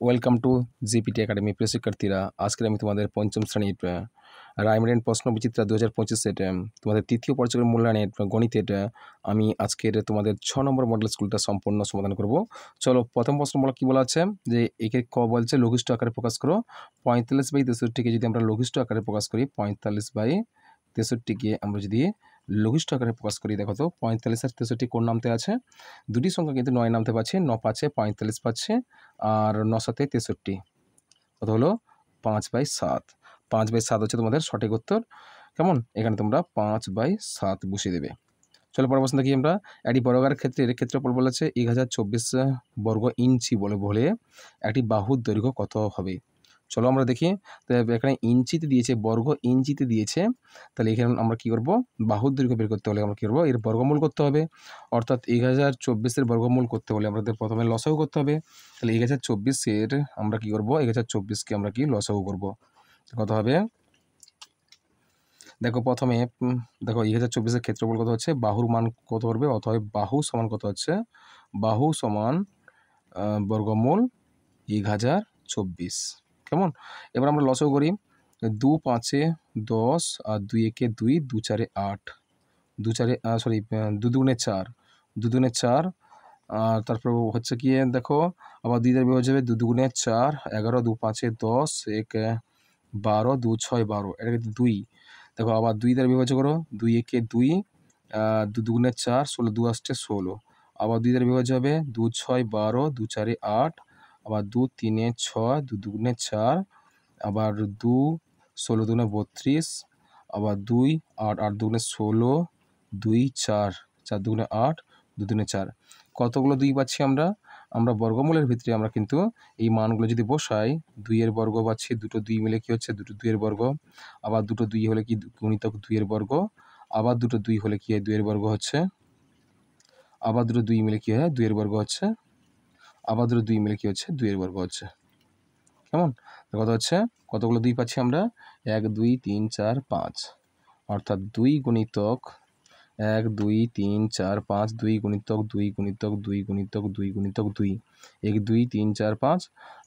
Welcome to GPT academy. প্রিয় শিক্ষার্থীরা, আজকের আমি তোমাদের পঞ্চম শ্রেণীর রাইমডেন্ট প্রশ্ন বিচিত্রা 2025 তোমাদের তৃতীয় পর্যায়ের মূল্যায়নের গণিতের আমি আজকের তোমাদের 6 নম্বর মডেল স্কুলটা সম্পূর্ণ সমাধান করব। চলো, প্রথম প্রশ্ন বলা কী বলা আছে যে একে ক বলছে লঘিষ্ঠ আকারে প্রকাশ করো। 45/63কে যদি আমরা লঘিষ্ঠ আকারে প্রকাশ করি, 45/63কে আমরা যদি লঘিষ্ঠ আকারে প্রকাশ করি, দেখো তো 45 আর 63 কোন নামতে আছে? দুটি সংখ্যা কিন্তু 9 নামতে পাচ্ছে। 9 পাচ্ছে 45 পাচ্ছে, আর 9 সাথে 63, কত হলো 5/7। 5/7 হচ্ছে তোমাদের সঠিক উত্তর। কেমন? এখানে তোমরা 5/7 বসিয়ে দেবে। চলো পরের প্রশ্ন দেখি আমরা। একটি বর্গাকার ক্ষেত্রের ক্ষেত্রফল বলেছে 1024 বর্গ ইঞ্চি বলে একটি বাহুর দৈর্ঘ্য কত হবে? চলো আমরা দেখি। তো এখানে ইঞ্চিতে দিয়েছে, বর্গ ইঞ্চিতে দিয়েছে, তাহলে এখানে আমরা কী করব? বাহুর দৈর্ঘ্য বের করতে হলে আমরা কী করবো? এর বর্গমূল করতে হবে। অর্থাৎ 1024-এর বর্গমূল করতে হলে আমাদের প্রথমে লসাগু করতে হবে। তাহলে 1024-এর আমরা কী করবো? 1024-কে আমরা কি লসাগু করব? কত হবে? দেখো প্রথমে দেখো 1024-এর ক্ষেত্রফল কত হচ্ছে, বাহুর মান কত করবে? অতএব বাহু সমান কত হচ্ছে? বাহু সমান বর্গমূল 1024। কেমন? এবার আমরা লসাগু করি। 2 5-এ 10 আর 2 1-এ 2, 2 4-এ 8, 2 4-এ 2 2-গুণে 4, 2 2-গুণে 4, আর তারপর হচ্ছে কি দেখো আবার 2 দ্বারা বিভাজ্য হবে। 2 2-গুণে 4, 11, 2 5-এ 10, 1 12, 2 6 12, এটা কিন্তু 2। দেখো আবার 2 দ্বারা বিভাজ্য করো। 2 1-এ 2, 2 2-গুণে 4, 16, 2 আসছে 16, আবার 2 দ্বারা বিভাজ্য হবে। 2 6 12, 2 4-এ 8, আবার 2 3-এ 6, 2 2-গুণে 4, আবার 2 16 2-গুণে 32, আবার 2 8 8 2-গুণে 16, 2 4 4 2-গুণে 8, 2 3-এ 4। কতগুলো 2 পাচ্ছি আমরা? আমরা বর্গমূলের ভিতরে আমরা কিন্তু এই মানগুলো যদি বসাই, 2-এর বর্গ পাচ্ছি, দুটো 2 মিলে কি হচ্ছে? দুটো 2-এর বর্গ। আবার দুটো 2 হলে কি গুণিতক 2-এর বর্গ, আবার দুটো 2 হলে কি হয়? 2-এর বর্গ হচ্ছে। আবার দুটো 2 মিলে কি হয়? 2-এর বর্গ হচ্ছে। আবার দুটো 2 মিলে কি হচ্ছে? 2-এর বর্গ হচ্ছে। কেমন? কত হচ্ছে? কতগুলো 2 পাচ্ছি আমরা? 1 2 3 4 5, অর্থাৎ 2 গুণিতক 1 2 3 4 5, 2 গুণিতক 2 গুণিতক 2 গুণিতক 2 গুণিতক 2, 1 2 3 4 5,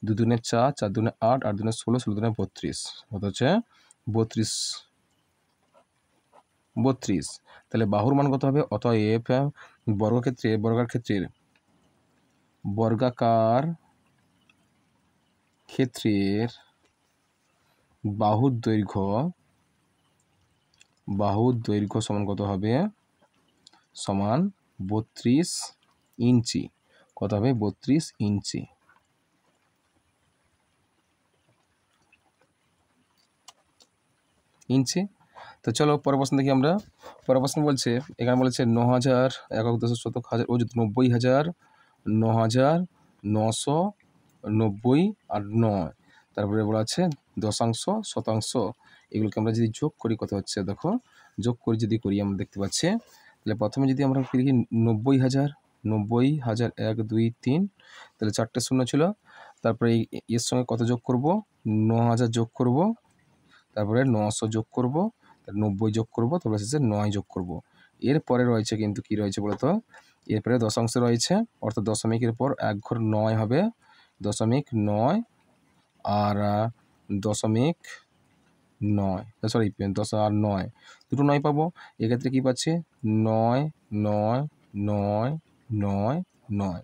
2 2-গুণে 4, 4 2-গুণে 8, 8 2-গুণে 16, 16 2-গুণে 32, কত হচ্ছে? 32। তাহলে বাহুর মান কত হবে? অতএব বর্গাকার ক্ষেত্রের বাহুর দৈর্ঘ্য সমান কত হবে? সমান 32 ইঞ্চি। কত হবে? 32 ইঞ্চি। তো চলো পরের প্রশ্ন দেখি আমরা। পরের প্রশ্ন বলছে, এখানে বলেছে 9000 একক দশক শতক হাজার ও 90,000, 9000, 990 আর 9। তারপরে বলা আছে দশাংশ, শতাংশ। এগুলোকে আমরা যদি যোগ করি কত হচ্ছে? দেখো যোগ করে যদি করি আমরা দেখতে পাচ্ছি। তাহলে প্রথমে যদি আমরা লিখি 90,000, 90,000 1 2 3, তাহলে 4টে শূন্য ছিল। তারপরে এর সঙ্গে কত যোগ করব? 9000 যোগ করব, তারপরে 900 যোগ করব, 90 যোগ করব, তারপরে শেষে 9 যোগ করব। এরপরে রয়েছে কিন্তু কি রয়েছে বলতো? এরপরে দশাংশ রয়েছে, অর্থাৎ দশমিকের পর এক ঘর 9 হবে, 0.9 আর 0.9, সরি 10 আর 9, দুটো 9 পাবো। এক্ষেত্রে কী পাচ্ছি? 9 9 9 9 9।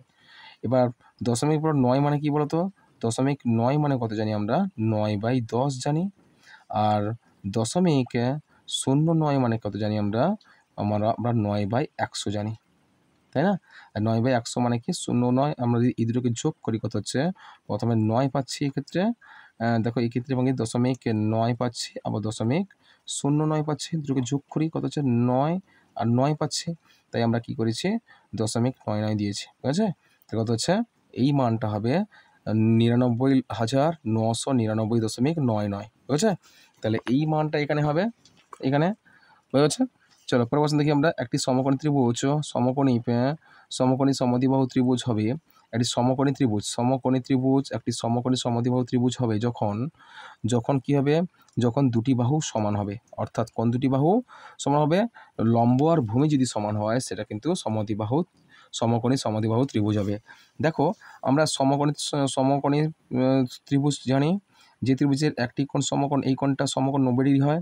এবার দশমিক পর 9 মানে কি বলতো? 0.9 মানে কত জানি আমরা? 9/10 জানি। আর 0.09 মানে কত জানি আমরা? আমরা 9/100 জানি, তাই না? আর 9/100 মানে কি? 0.9। আমরা যদি এই দুটোকে যোগ করি কত হচ্ছে? প্রথমে 9 পাচ্ছি এক্ষেত্রে, দেখো এই ক্ষেত্রে এবং 0.9 পাচ্ছি, আবার 0.09 পাচ্ছি, দুটোকে যোগ করি কত হচ্ছে? 9 আর 9 পাচ্ছি। তাই আমরা কি করেছি? 0.99 দিয়েছি, ঠিক আছে? তাই কত হচ্ছে? এই মানটা হবে 99,999.99, ঠিক আছে? তাহলে এই মানটা এখানে হবে, এখানে হয়ে গেছে। চলো পরের প্রশ্ন দেখি আমরা। একটি সমকোণী ত্রিভুজ সমদ্বিবাহু ত্রিভুজ হবে। একটি সমকোণী ত্রিভুজ একটি সমকোণী সমদ্বিবাহু ত্রিভুজ হবে যখন কি হবে? যখন দুটি বাহু সমান হবে। অর্থাৎ কোন দুটি বাহু সমান হবে? লম্ব আর ভূমি যদি সমান হয় সেটা কিন্তু সমকোণী সমদ্বিবাহু ত্রিভুজ হবে। দেখো আমরা সমকোণী ত্রিভুজ জানি, যে ত্রিভুজের একটি কোণ সমকোণ, এই কোণটা সমকোণ 90 ডিগ্রি হয়,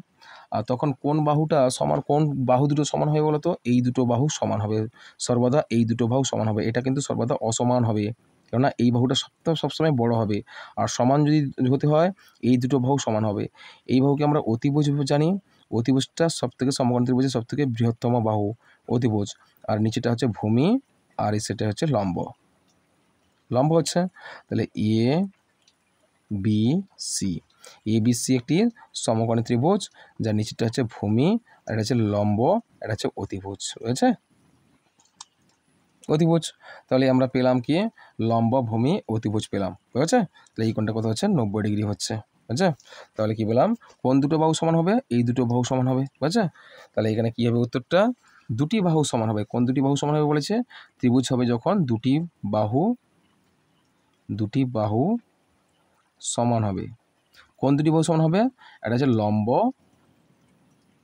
আর তখন কোন বাহুটা সমান, কোন বাহু দুটো সমান হবে বলো তো? এই দুটো বাহু সমান হবে, সর্বদা এই দুটো বাহু সমান হবে। এটা কিন্তু সর্বদা অসমান হবে, কেননা এই বাহুটা সবসময় বড় হবে, আর সমান যদি হতে হয় এই দুটো বাহু সমান হবে। এই বাহুকে আমরা অতিভুজ জানি। অতিভুজটা সবথেকে সমকোণ ত্রিভুজের সবথেকে বৃহত্তম বাহু অতিভুজ। আর নিচেটা হচ্ছে ভূমি, আর সেটা হচ্ছে লম্ব। লম্ব হচ্ছে তাহলে A B C. A B C একটি সমকোণী ত্রিভুজ, যার নিচেটা হচ্ছে ভূমি, আর এটা হচ্ছে লম্ব, এটা হচ্ছে অতিভুজ রয়েছে, অতিভুজ। তাহলে আমরা পেলাম কি? লম্ব, ভূমি, অতিভুজ পেলাম, বুঝেছে? তাহলে এই কোণটা কত হচ্ছে? 90 ডিগ্রি হচ্ছে, বুঝেছে? তাহলে কি বললাম? কোন দুটো বাহু সমান হবে? এই দুটো বাহু সমান হবে, বুঝেছে? তাহলে এখানে কি হবে উত্তরটা? দুটি বাহু সমান হবে। কোন দুটি বাহু সমান হবে বলেছে? ত্রিভুজ হবে যখন দুটি বাহু সমান হবে। কোন দুটি বাহু সমান হবে? একটা হচ্ছে লম্ব,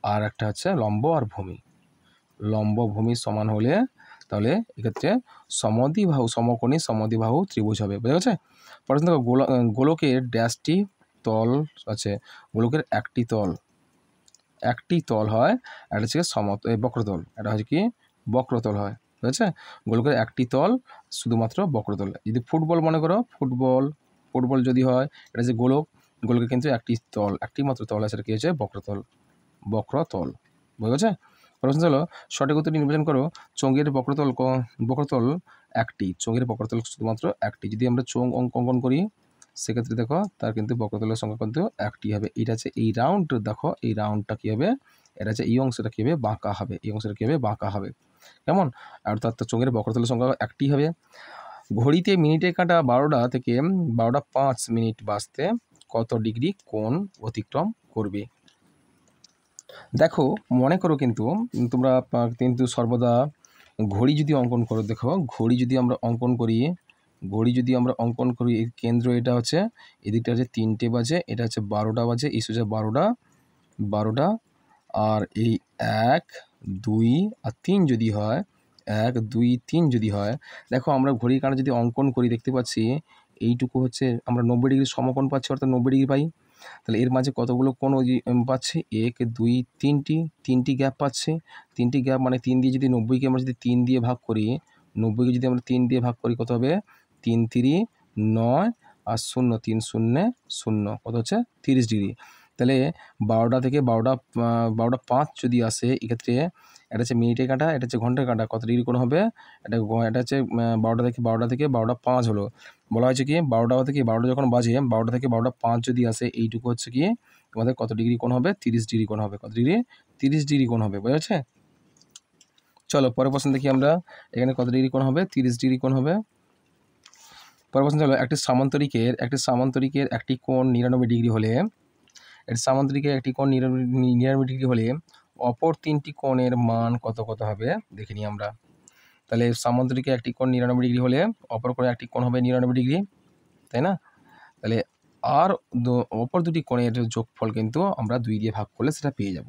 আর একটা হচ্ছে লম্ব আর ভূমি। লম্ব ভূমি সমান হলে তাহলে এক্ষেত্রে সমদ্বিবাহু, সমকোণী সমদ্বিবাহু ত্রিভুজ হবে, বুঝা গেছে? পরে দেখো গোলকের ড্যাশটি তল আছে। গোলকের একটি তল হয়, এটা হচ্ছে বক্রতল, এটা হচ্ছে কি? বক্রতল হয়, বুঝেছে? গোলকের একটি তল, শুধুমাত্র বক্রতল। যদি ফুটবল মনে করো, ফুটবল যদি হয়, এটা যে গোলকের কিন্তু একটি মাত্র তল আছে, এটা কি হচ্ছে? বক্রতল, বুঝা গেছে? প্রশ্ন হলো সঠিক উত্তরটি নির্বাচন করো। চোঙের বক্রতল একটি, চোঙের বক্রতল শুধুমাত্র একটি। যদি আমরা চোঙ অঙ্কন করি সেক্ষেত্রে দেখো তার কিন্তু বক্রতলের সংখ্যা কিন্তু একটি হবে। এটা হচ্ছে এই রাউন্ড, দেখো এই রাউন্ডটা কী হবে? এটা হচ্ছে এই অংশটা কী হবে? বাঁকা হবে, এই অংশটা কী হবে? বাঁকা হবে, কেমন? আর তার চোঙের বক্রতলের সংখ্যা একটি হবে। ঘড়িতে মিনিটে কাঁটা 12টা থেকে 12টা 5 মিনিট বাজতে কত ডিগ্রি কোণ অতিক্রম করবে? দেখো মনে করো কিন্তু তোমরা কিন্তু সর্বদা ঘড়ি যদি অঙ্কন করো, দেখো ঘড়ি যদি আমরা অঙ্কন করি, এই কেন্দ্র এটা হচ্ছে, এদিকটা হচ্ছে 3টে বাজে, এটা হচ্ছে 12টা বাজে, এই সোজা 12টা, আর এই 1 2 আর 3 যদি হয়, 1 2 3 যদি হয়, দেখো আমরা ঘড়ির কাঁটা যদি অঙ্কন করি দেখতে পাচ্ছি এইটুকু হচ্ছে আমরা 90 ডিগ্রি সমকোণ পাচ্ছি, অর্থাৎ 90 ডিগ্রি পাই। তাহলে এর মাঝে কতগুলো কোণ পাচ্ছি? 1 2 3টি গ্যাপ পাচ্ছি। 3টি গ্যাপ মানে 3 দিয়ে যদি 90কে আমরা যদি 3 দিয়ে ভাগ করি, 90কে যদি আমরা 3 দিয়ে ভাগ করি কত হবে? 3 3 9 আর 0 3 0 0, কত হচ্ছে? 30 ডিগ্রি। তাহলে 12টা থেকে 12টা 5 যদি আসে, এক্ষেত্রে এটা হচ্ছে মিনিটের কাঁটা, এটা হচ্ছে ঘন্টার কাঁটা, কত ডিগ্রি কোণ হবে? এটা হচ্ছে 12টা থেকে 12টা 5 হলো। বলা হয়েছে কি 12টা থেকে 12টা যখন বাজে, 12টা থেকে 12টা 5 যদি আসে, এইটুকু হচ্ছে কি তোমাদের কত ডিগ্রি কোণ হবে? 30 ডিগ্রি কোণ হবে। কত ডিগ্রি? 30 ডিগ্রি কোণ হবে, বুঝা যাচ্ছে? চলো পরের প্রশ্ন দেখি আমরা, এখানে কত ডিগ্রি কোণ হবে? 30 ডিগ্রি কোণ হবে। পরের প্রশ্ন হলো একটি সামান্তরিকের একটি কোণ 99 ডিগ্রি হলে, ডিগ্রি হলে অপর 3টি কোণের মান কত হবে দেখে নিই আমরা। তাহলে সামান্তরিকে একটি কোণ 99 ডিগ্রি হলে অপর কোণে একটি কোণ হবে 99 ডিগ্রি, তাই না? তাহলে আর অপর দুটি কোণের যোগফল কিন্তু আমরা 2 দিয়ে ভাগ করলে সেটা পেয়ে যাব।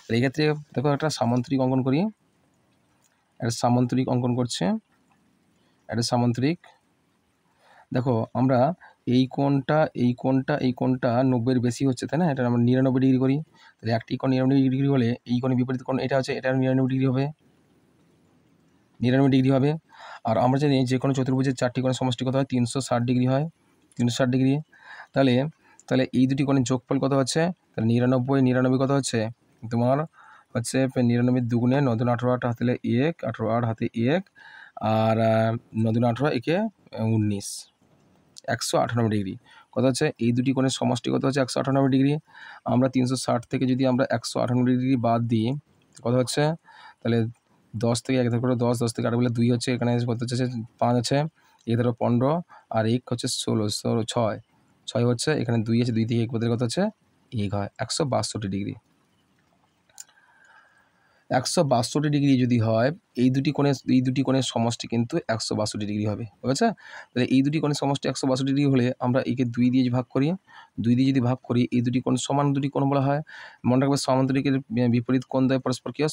তাহলে এক্ষেত্রে দেখো একটা সামান্তরিক অঙ্কন করি, দেখো আমরা এই কোণটা 90-এর বেশি হচ্ছে, তাই না? এটা আমরা 99 ডিগ্রি করি। তাহলে একটি কোণ 99 ডিগ্রি হলে এই কোণের বিপরীত কোণ এটা হচ্ছে, এটা 99 ডিগ্রি হবে, 99 ডিগ্রি হবে। আর আমরা জানি যে কোনো চতুর্ভুজের 4টি কোণের সমষ্টি কত হয়? 360 ডিগ্রি হয়, 360 ডিগ্রি। তাহলে এই দুটি কোণের যোগফল কত হচ্ছে? তাহলে 99 কত হচ্ছে? তোমার হচ্ছে 99 দুগুণে 9 2 18, 8 হাতে 1, 18 8 হাতে 1, আর 9 2 18 একে 19, 198 ডিগ্রি। কত হচ্ছে? এই দুটি কোণের সমষ্টি কত হচ্ছে? 198 ডিগ্রি। আমরা 360 থেকে যদি আমরা 198 ডিগ্রি বাদ দিই কত হচ্ছে? তাহলে 10 থেকে 1 ধরো 10, 10 থেকে 8 বলে 2 হচ্ছে, এখানে কত হচ্ছে? 5 আছে, এ ধরো 15, আর 1 হচ্ছে 16, 6 হচ্ছে, এখানে 2 আছে, 2 থেকে 1 বদলে কত হচ্ছে? 1 হয়, 162 ডিগ্রি। 162 ডিগ্রি যদি হয়, এই দুটি কোণের সমষ্টি কিন্তু 162 ডিগ্রি হবে, ঠিক আছে? তাহলে এই দুটি কোণের সমষ্টি 162 ডিগ্রি হলে আমরা একে 2 দিয়ে ভাগ করি, 2 দিয়ে যদি ভাগ করি, এই দুটি কোণ সমান দুটি কোণ বলা হয়। মনে রাখবে সমান্তরিকের বিপরীত কোণ দ্বয় পরস্পর কী হয়,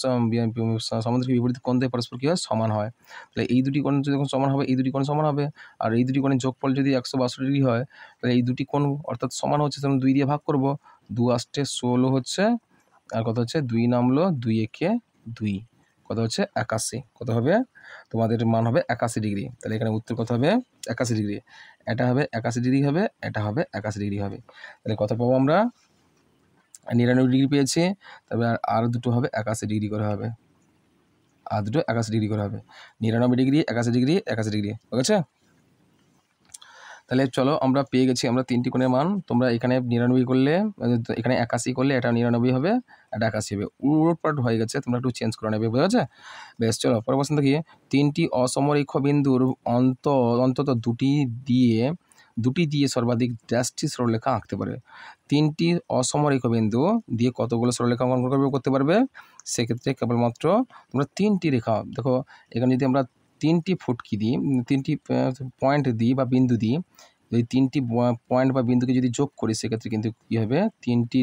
সমান্তরিকের বিপরীত কোণ দ্বয় পরস্পর কী হয়, সমান হয়। তাহলে এই দুটি কোণ যখন সমান হবে, এই দুটি কোণ সমান হবে, আর এই দুটি কোণের যোগফল যদি 162 ডিগ্রি হয়, তাহলে এই দুটি কোণ অর্থাৎ সমান হচ্ছে, তখন 2 দিয়ে ভাগ করব, 2 আষ্টে 16 হচ্ছে, আর কত হচ্ছে 2 নামলো, 2 একে 2, কত হচ্ছে 81, কত হবে তোমাদের মান হবে 81 ডিগ্রি। তাহলে এখানে উত্তর কত হবে 81 ডিগ্রি, এটা হবে 81 ডিগ্রি হবে, এটা হবে 81 ডিগ্রি হবে। তাহলে কত পাবো আমরা 99 ডিগ্রি পেয়েছি, তবে আর দুটো হবে 81 ডিগ্রি করে হবে, আর দুটো 81 ডিগ্রি করে হবে, 99 ডিগ্রি 81 ডিগ্রি 81 ডিগ্রি, ঠিক আছে? তাহলে চলো আমরা পেয়ে গেছি আমরা তিনটি কোণের মান। তোমরা এখানে 99 করলে, এখানে 81 করলে এটা 99 হবে, এটা 81 হবে, উলটপালট হয়ে গেছে, তোমরা একটু চেঞ্জ করে নেবে, বুঝা যাচ্ছে? বেশ, চলো পরের প্রশ্ন দেখি। তিনটি অসমরেখ বিন্দুর অন্তত দুটি দিয়ে সর্বাধিক ড্যাশটি সরলরেখা আঁকতে পারে। তিনটি অসমরেখ বিন্দু দিয়ে কতগুলো সরলরেখা অঙ্কন করতে পারবে? সেক্ষেত্রে কেবলমাত্র তোমরা তিনটি রেখা, দেখো এখানে যদি আমরা তিনটি ফুটকি দিই, তিনটি পয়েন্ট দিই বা বিন্দু দিই, এই তিনটি পয়েন্ট বা বিন্দুকে যদি যোগ করি, সেক্ষেত্রে কিন্তু কী হবে, তিনটি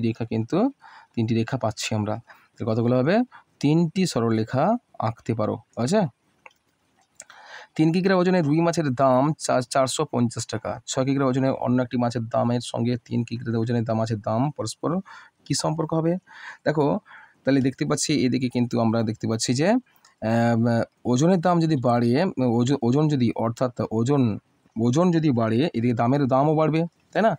রেখা পাচ্ছি আমরা। কতগুলো হবে? তিনটি সরলরেখা আঁকতে পারো, আচ্ছা? 3 কিগ্রা ওজনের রুই মাছের দাম 450 টাকা। 6 কিগ্রা ওজনের অন্য একটি মাছের দামের সঙ্গে 3 কিগ্রা ওজনের মাছের দাম পরস্পর কী সম্পর্ক হবে? দেখো, তাহলে দেখতে পাচ্ছি এদিকে কিন্তু আমরা দেখতে পাচ্ছি যে ওজনের দাম যদি বাড়ে, ওজন যদি অর্থাৎ ওজন যদি বাড়ে, এদিকে দামও বাড়বে, তাই না?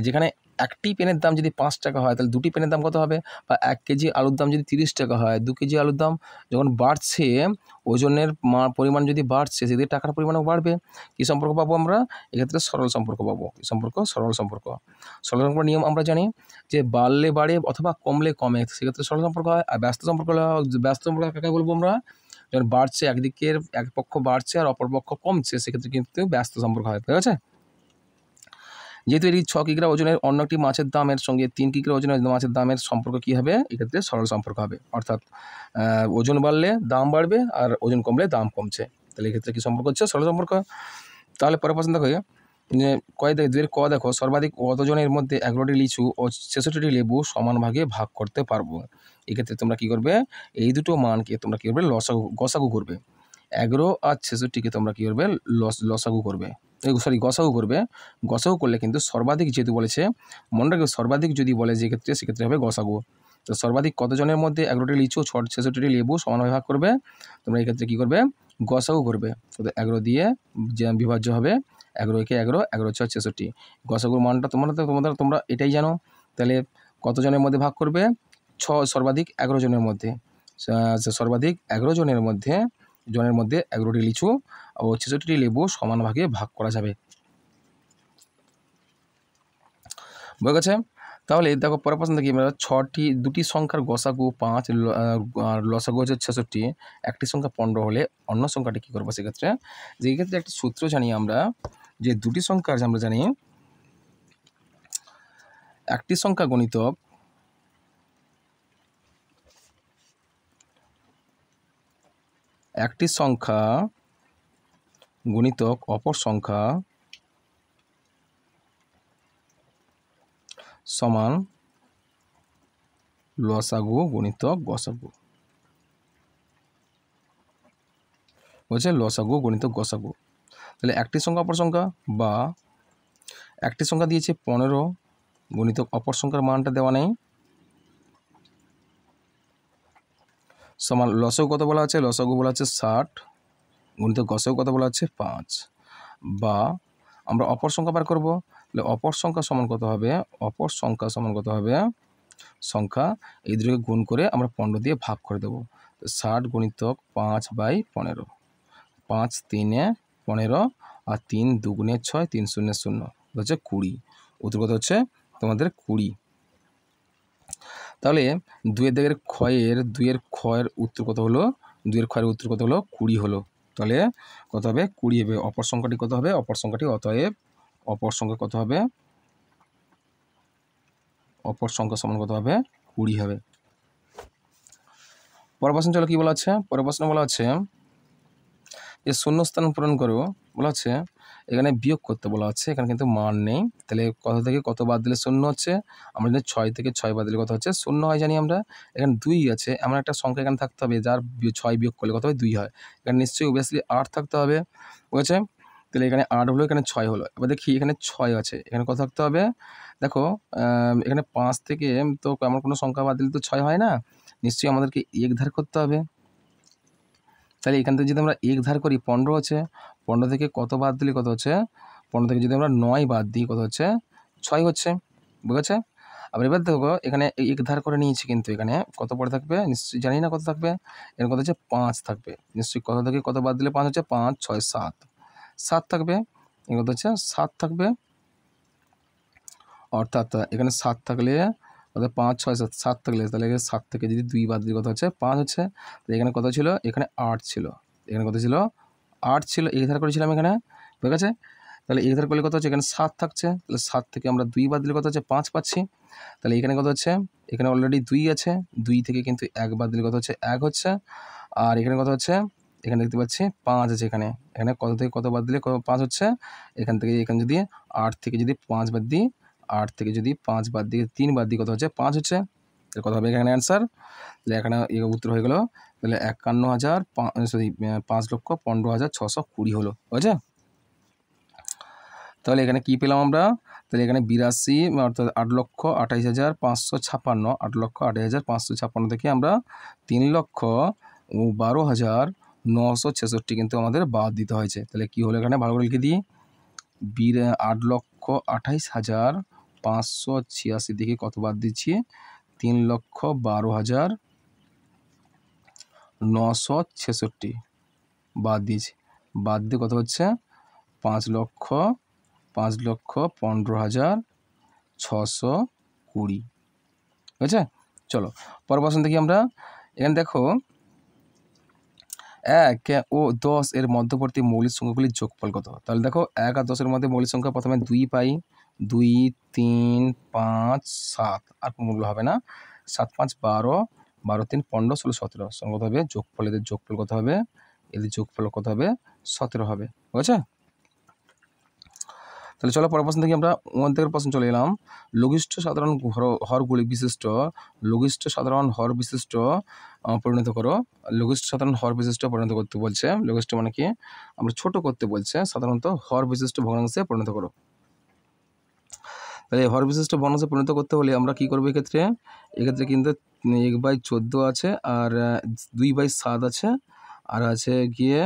যেখানে একটি পেনের দাম যদি 5 টাকা হয়, তাহলে দুটি পেনের দাম কত হবে? বা 1 কেজি আলুর দাম যদি 30 টাকা হয়, 2 কেজি আলুর দাম যখন বাড়ছে, ওজনের পরিমাণ যদি বাড়ছে, সেদিকে টাকার পরিমাণও বাড়বে। কী সম্পর্ক পাবো আমরা? এক্ষেত্রে সরল সম্পর্ক পাবো। কী সম্পর্ক? সরল সম্পর্ক। সরল সম্পর্ক নিয়ম আমরা জানি যে বাড়লে বাড়ে অথবা কমলে কমে, সেক্ষেত্রে সরল সম্পর্ক হয়। আর ব্যস্ত সম্পর্ক কাকে বলবো আমরা? যখন বাড়ছে, একদিকের এক পক্ষ বাড়ছে আর অপর পক্ষ কমছে, সেক্ষেত্রে কিন্তু ব্যস্ত সম্পর্ক হয়, ঠিক আছে? যেহেতু এটি 6 কিগ্রা ওজনের অন্য একটি মাছের দামের সঙ্গে 3 কিগ্রা ওজনের মাছের দামের সম্পর্ক কী হবে? এক্ষেত্রে সরল সম্পর্ক হবে, অর্থাৎ ওজন বাড়লে দাম বাড়বে আর ওজন কমলে দাম কমছে, তাহলে এক্ষেত্রে কী সম্পর্ক হচ্ছে? সরল সম্পর্ক। তাহলে পরের প্রশ্ন দেখো, যে দুয়ের ক দেখো, সর্বাধিক কতজনের মধ্যে 11টি লিচু ও 66টি লেবু সমান ভাগে ভাগ করতে পারবো? এক্ষেত্রে তোমরা কী করবে? এই দুটো মানকে তোমরা কী করবে? গসাগু করবে। 11 আর 66কে তোমরা কী করবে? লসাগু করবে, গসাগু করবে। গসাগু করলে কিন্তু সর্বাধিক যেহেতু বলেছে, মনে রাখবে সর্বাধিক যদি বলে সেক্ষেত্রে হবে গসাগু। তো সর্বাধিক কতজনের মধ্যে 11টি লিচু ও 66টি লেবু সমানভাবে ভাগ করবে? তোমরা এক্ষেত্রে কী করবে? গসাগু করবে। তো 11 দিয়ে যে বিভাজ্য হবে, 11 একে 11, 11 6 66। গসাগুর মানটা তোমরা এটাই জানো। তাহলে কতজনের মধ্যে ভাগ করবে? সর্বাধিক 11 জনের মধ্যে। সর্বাধিক 11 জনের মধ্যে 11টি লিচু ও 66টি লেবু সমান ভাগে ভাগ করা যাবে, বুঝে গেছে? তাহলে দেখো পরের প্রশ্ন দেখি আমরা, দুটি সংখ্যার গসাগু 5 আর লসাগু হচ্ছে 66, একটি সংখ্যা 15 হলে অন্য সংখ্যাটি কী করবো? সেক্ষেত্রে ক্ষেত্রে একটা সূত্র জানি আমরা, যে দুটি সংখ্যার আমরা জানি একটি সংখ্যা গুণিতক অপর সংখ্যা সমান লসাগু গুণিতক গসাগু, বলছে লসাগু গুণিতক গসাগু। তাহলে একটি সংখ্যা অপর সংখ্যা, বা একটি সংখ্যা দিয়েছে 15 গুণিতক অপর সংখ্যার মানটা দেওয়া নেই, সমান লসাগু কত বলা আছে? লসাগু বলা আছে 60 গুণিতক গসাগু কত বলা আছে? 5। বা আমরা অপর সংখ্যা বার করবো, তাহলে অপর সংখ্যা সমান কত হবে? অপর সংখ্যা সমান কত হবে? সংখ্যা এই দুটোকে গুণ করে আমরা 15 দিয়ে ভাগ করে দেবো। 60 গুণিতক 5/15, 5 3 15 আর 3 2 6, 3 0 0 হচ্ছে 20। উত্তর কত হচ্ছে তোমাদের 20। তাহলে দুয়ের ক্ষয়ের উত্তর কত হলো? 20 হলো। তাহলে কত হবে? 20 হবে। অপর সংখ্যাটি কত হবে? অতএব অপর সংখ্যা কত হবে? অপর সংখ্যা সমান কত হবে? 20 হবে। পরের প্রশ্ন চলো কি বলা আছে, পরের প্রশ্ন বলা আছে যে শূন্যস্থান পূরণ করো, বলা আছে এখানে বিয়োগ করতে বলা হচ্ছে, এখানে কিন্তু মান নেই, তাহলে কত থেকে কত বাদ দিলে শূন্য হচ্ছে, আমরা যদি 6 থেকে 6 বাদ দিলে কত হচ্ছে শূন্য হয় জানি আমরা। এখানে 2 আছে, এমন একটা সংখ্যা এখানে থাকতে হবে যার 6 বিয়োগ করলে কত হয় 2 হয়, এখানে নিশ্চয়ই অবভিয়াসলি 8 থাকতে হবে, বুঝেছে? তাহলে এখানে 8 হলো, এখানে 6 হলো, এবার দেখি এখানে 6 আছে, এখানে কত থাকতে হবে, দেখো এখানে 5 থেকে তো এমন কোনো সংখ্যা বাদ দিলে তো 6 হয় না, নিশ্চয়ই আমাদেরকে এক ধার করতে হবে। তাহলে এখান থেকে যদি আমরা এক ধার করি 15 আছে, 15 থেকে কত বাদ দিলে কত হচ্ছে, 15 থেকে যদি আমরা 9 বাদ দিই কত হচ্ছে 6 হচ্ছে, বুঝেছে? আবার এবার দেখো এখানে এক ধার করে নিয়েছি, কিন্তু এখানে কত পড়ে থাকবে নিশ্চয়ই জানি না কত থাকবে, এর কত হচ্ছে 5 থাকবে, নিশ্চয়ই কত থেকে কত বাদ দিলে 5 হচ্ছে, 5 6 7 7 থাকবে, এর কত হচ্ছে 7 থাকবে, অর্থাৎ এখানে 7 থাকলে অর্থাৎ 5 6 7 7 থাকলে, তাহলে 7 থেকে যদি 2 বাদ দিলে কত হচ্ছে 5 হচ্ছে, তো এখানে কত ছিল, এখানে 8 ছিল, এখানে কত ছিল 8 ছিল, এক ধার করেছিলাম এখানে, ঠিক আছে? তাহলে এক ধার করলে কত হচ্ছে, এখানে 7 থাকছে, তাহলে 7 থেকে আমরা 2 বাদ দিলে কত হচ্ছে 5 পাচ্ছি, তাহলে এখানে কত হচ্ছে, এখানে অলরেডি 2 আছে, 2 থেকে কিন্তু 1 বাদ দিলে কত হচ্ছে 1 হচ্ছে, আর এখানে কত হচ্ছে, এখানে দেখতে পাচ্ছি 5 আছে, এখানে এখানে কত থেকে কত বাদ দিলে 5 হচ্ছে, এখান থেকে এখানে যদি 8 থেকে যদি 5 বাদ দিই, 8 থেকে যদি 5 বাদ দিয়ে 3 বাদ দিই কত হচ্ছে 5 হচ্ছে, তাহলে কত হবে এখানে অ্যান্সার, তাহলে এখানে উত্তর হয়ে গেল, তাহলে 5,15,620 হলো, বুঝেছে? তাহলে এখানে কি পেলাম আমরা, তাহলে এখানে 82 অর্থাৎ 8,28,556, 8,28,556 থেকে আমরা 3,12,966 কিন্তু আমাদের বাদ দিতে হয়েছে, তাহলে কি হলো এখানে ভালো করে লিখে দিই, 8,28,586 থেকে কত বাদ দিচ্ছি 3,12,966 বাদ দিয়েছি, বাদ দিয়ে কত হচ্ছে 5,15,620, বুঝেছে? চলো পরের প্রশ্ন দেখি আমরা, এখানে দেখো 1 ও 10 এর মধ্যবর্তী মৌলিক সংখ্যাগুলির যোগফল কত, তাহলে দেখো 1 আর 10 এর মধ্যে মৌলিক সংখ্যা প্রথমে 2 পাই, 2 3 5 7, আর কোনো মূল্য হবে না, 7 5 12, 12 3 15 16 17, সঙ্গে কত হবে যোগফল, এদের যোগফল কত হবে, এদের যোগফল কত হবে 17 হবে, বুঝেছে? তাহলে চলো পরের প্রশ্ন থেকে আমরা অর্ধেকের প্রশ্ন চলে এলাম, লঘিষ্ঠ সাধারণ হরগুলি বিশিষ্ট, লঘিষ্ঠ সাধারণ হর বিশিষ্ট পরিণত করো, লঘিষ্ঠ সাধারণ হর বিশিষ্ট পরিণত করতে বলছে, লঘিষ্ঠ মানে কি আমরা ছোট করতে বলছে, সাধারণত হর বিশিষ্ট ভগ্নাংশে পরিণত করো, তাহলে হর বিশিষ্ট ভগ্নাংশে পরিণত করতে হলে আমরা কি করবো এক্ষেত্রে, এক্ষেত্রে কিন্তু 1/14 আছে, আর 2/7 আছে, আর আছে গিয়ে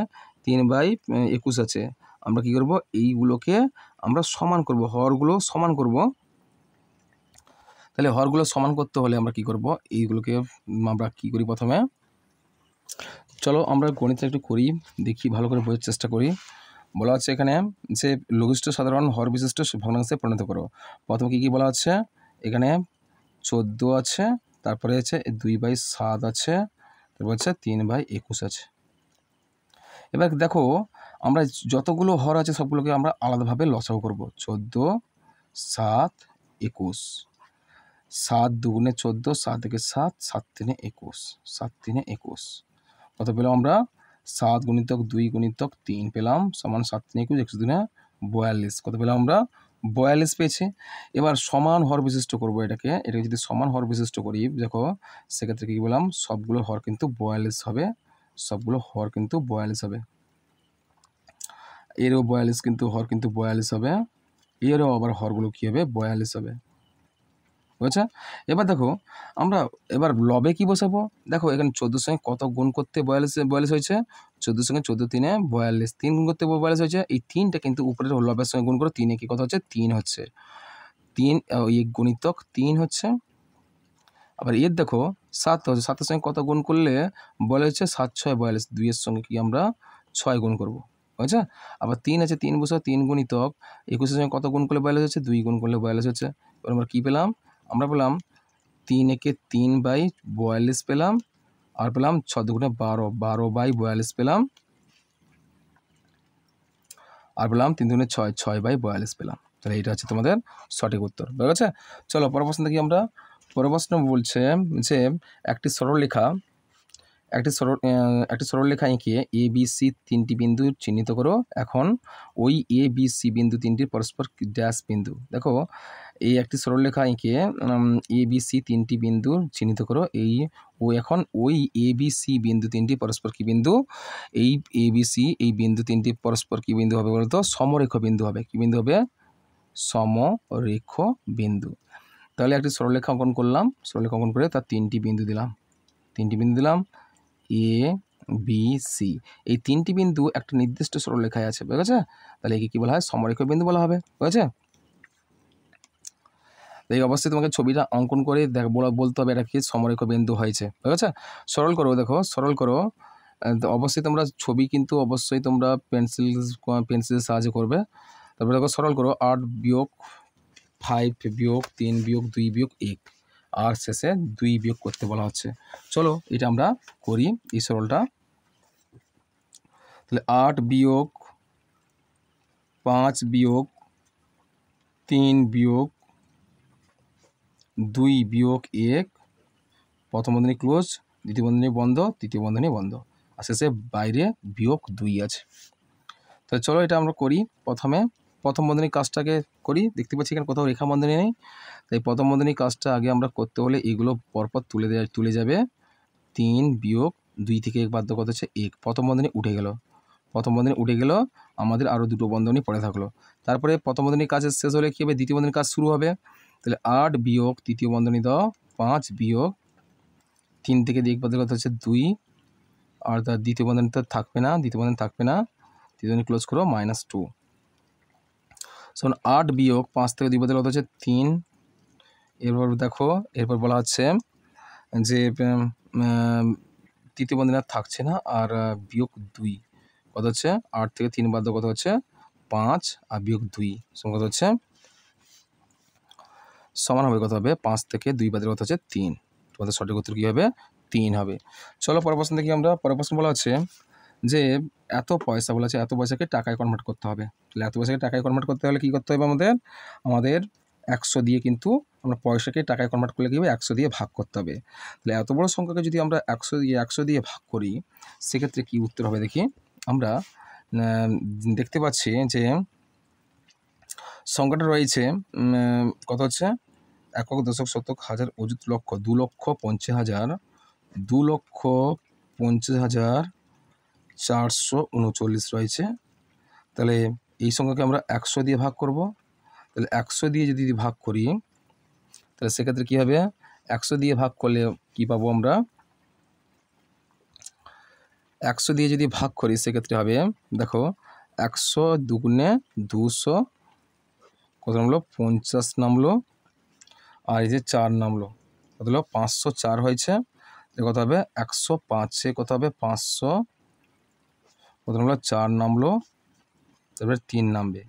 3/21 আছে, আমরা কি করব এইগুলোকে আমরা সমান করব, হরগুলো সমান করব, তাহলে হরগুলো সমান করতে হলে আমরা কি করব, এইগুলোকে আমরা কি করি প্রথমে, চলো আমরা গণিতটা একটু করি, দেখি ভালো করে বোঝার চেষ্টা করি, বলা হচ্ছে এখানে যে লঘিষ্ঠ সাধারণ হর বিশিষ্ট ভগ্নাংশে পরিণত করো, প্রথমে কি কি বলা হচ্ছে, এখানে 14 আছে, তারপরে আছে 2/7 আছে, তারপর হচ্ছে 3/21 আছে, এবার দেখো আমরা যতগুলো হর আছে সবগুলোকে আমরা আলাদাভাবে লসাগু করব, 14 7 21, 7 2 14, 7 1 7, 7 3 21, 7 3 21, কত পেলাম আমরা 7 গুণিতক 2 গুণিতক 3 পেলাম সমান 7 3 21, 1 2 42, কত পেলাম আমরা 42 পেয়েছি। এবার সমান হর বিশিষ্ট করবো এটাকে যদি সমান হর বিশিষ্ট করি, দেখো সেক্ষেত্রে কি বললাম সবগুলো হর কিন্তু 42 হবে, সবগুলো হর কিন্তু 42 হবে, এরও 42 কিন্তু হর কিন্তু 42 হবে, এরও আবার হরগুলো কী হবে 42 হবে, বুঝেছে? এবার দেখো আমরা এবার লবে কি বসাবো, দেখো এখানে 14 সঙ্গে কত গুণ করতে 42 হয়েছে, 14 সঙ্গে 14 3 42, 3 গুণ করতে 42 হয়েছে, এই 3টা কিন্তু উপরের লবের সঙ্গে গুণ করে 3 কি কত হচ্ছে 3 হচ্ছে, 3 এই গুণিতক 3 হচ্ছে, আবার এর দেখো 7 হচ্ছে, 7-এর সঙ্গে কত গুণ করলে বলে হচ্ছে 7 6 42, 2 এর সঙ্গে কি আমরা 6 গুণ করবো, বুঝেছে? আবার 3 আছে, 3 বসে 3 গুণিতক 21-এর সঙ্গে কত গুণ করলে 42 হচ্ছে, 2 গুণ করলে 42 হচ্ছে, এবার আমরা কী পেলাম, আমরা পেলাম 3 একে 3/42 পেলাম, আর পেলাম 6 দুগুণে 12, 12/42 পেলাম, আর পেলাম 3 দুগুণে 6, 6/42 পেলাম, তাহলে এটা হচ্ছে তোমাদের সঠিক উত্তর, বুঝা গেছে? চলো পরের প্রশ্ন দেখি আমরা, পরের প্রশ্ন বলছে যে একটি সরলরেখা একটি সরলরেখা এঁকে এ বি সি তিনটি বিন্দু চিহ্নিত করো। এখন ওই এ বি সি বিন্দু তিনটির পরস্পর ড্যাশ বিন্দু। দেখো এই একটি সরলরেখা এঁকে এ বি সি তিনটি বিন্দু চিহ্নিত করো। এখন ওই এ বি সি বিন্দু তিনটি পরস্পর কি বিন্দু? এই এ বি সি এই বিন্দু তিনটি পরস্পর কি বিন্দু হবে বলতো? সমরেখ বিন্দু হবে। কি বিন্দু হবে? সমরেখ বিন্দু। তাহলে একটি সরলরেখা অঙ্কন করলাম, সরলরেখা অঙ্কন করে তার তিনটি বিন্দু দিলাম, এ বি সি। এই তিনটি বিন্দু একটা নির্দিষ্ট সরলরেখায় আছে, বুঝা গেছে? তাহলে একে কি বলা হয়? সমরেখ বিন্দু বলা হবে, বুঝেছে? এই অবশ্যই তোমাকে ছবিটা অঙ্কন করে বলতে হবে এটা কি সমরেখ বিন্দু হয়েছে, বুঝা গেছে? সরল করো, দেখো সরল করো। অবশ্যই তোমরা ছবি কিন্তু অবশ্যই তোমরা পেন্সিলের সাহায্যে করবে। তারপরে দেখো সরল করো 8 বিয়োগ 5 বিয়োগ 3 বিয়োগ 2 বিয়োগ 1, আর শেষে 2 বিয়োগ করতে বলা হচ্ছে। চলো এটা আমরা করি এই সরলটা। তাহলে 8 বিয়োগ 5 বিয়োগ 3 বিয়োগ 2 বিয়োগ 1, প্রথম বন্ধনী ক্লোজ, দ্বিতীয় বন্ধনী বন্ধ, তৃতীয় বন্ধনী বন্ধ, আর শেষে বাইরে বিয়োগ 2 আছে। তাহলে চলো এটা আমরা করি। প্রথম বন্ধনীর কাজটাকে করি। দেখতে পাচ্ছি এখানে কোথাও রেখা বন্ধনী নেই, তাই প্রথম বন্ধনীর কাজটা আগে আমরা করতে হলে এগুলো পরপর তুলে যাবে। 3 বিয়োগ 2 থেকে 1 বাদ কত হচ্ছে 1, প্রথম বন্ধনী উঠে গেল, আমাদের আরও দুটো বন্ধনী পড়ে থাকলো। তারপরে প্রথম বন্ধনীর কাজ শেষ হলে কী হবে? দ্বিতীয় বন্ধনীর কাজ শুরু হবে। তাহলে 8 বিয়োগ তৃতীয় বন্ধনী দাও 5 বিয়োগ 3 থেকে 1 বাদ কত হচ্ছে 2, আর তার দ্বিতীয় বন্ধনী তো থাকবে না, তৃতীয় বন্ধনী ক্লোজ করো -2। শোন 8 বিয়োগ 5 থেকে 2 বাদ কত হচ্ছে 3। এরপর দেখো এরপর বলা হচ্ছে যে তৃতীয় বন্ধনী আর থাকছে না, আর বিয়োগ 2 কত হচ্ছে 8 থেকে 3 বাদ কত হচ্ছে 5, আর বিয়োগ 2 সমান কত হচ্ছে সমান হবে কত হবে 5 থেকে 2 বাদ কত হচ্ছে 3। তোমাদের সঠিক উত্তর কী হবে? 3 হবে। চলো পরের প্রশ্ন দেখি আমরা। পরের প্রশ্ন বলা হচ্ছে যে এত পয়সা বলা আছে, এত পয়সাকে টাকায় কনভার্ট করতে হবে। তাহলে এত পয়সাকে টাকায় কনভার্ট করতে হলে কী করতে হবে? আমাদের 100 দিয়ে কিন্তু আমরা পয়সাকে টাকায় কনভার্ট করলে কী হবে? 100 দিয়ে ভাগ করতে হবে। তাহলে এত বড় সংখ্যাকে যদি আমরা 100 দিয়ে ভাগ করি, সেক্ষেত্রে কী উত্তর হবে দেখি। আমরা দেখতে পাচ্ছি যে সংখ্যাটা রয়েছে কত হচ্ছে একক, দশক, শতক, হাজার, অযুত, লক্ষ, 2,50,439 রয়েছে। তাহলে এই সংখ্যাকে আমরা 100 দিয়ে ভাগ করব। তাহলে 100 দিয়ে যদি ভাগ করি, তাহলে সেক্ষেত্রে কী হবে? 100 দিয়ে ভাগ করলে কি পাবো আমরা? 100 দিয়ে যদি ভাগ করি সেক্ষেত্রে হবে, দেখো 100 দুগুণে 200, কত নামলো 50 নামলো, আর এই যে 4 নামলো, কত হলো 504 হয়েছে। কত হবে 105, কত হবে 500, কত নামলো 4 নামলো, তারপরে 3 নামবে।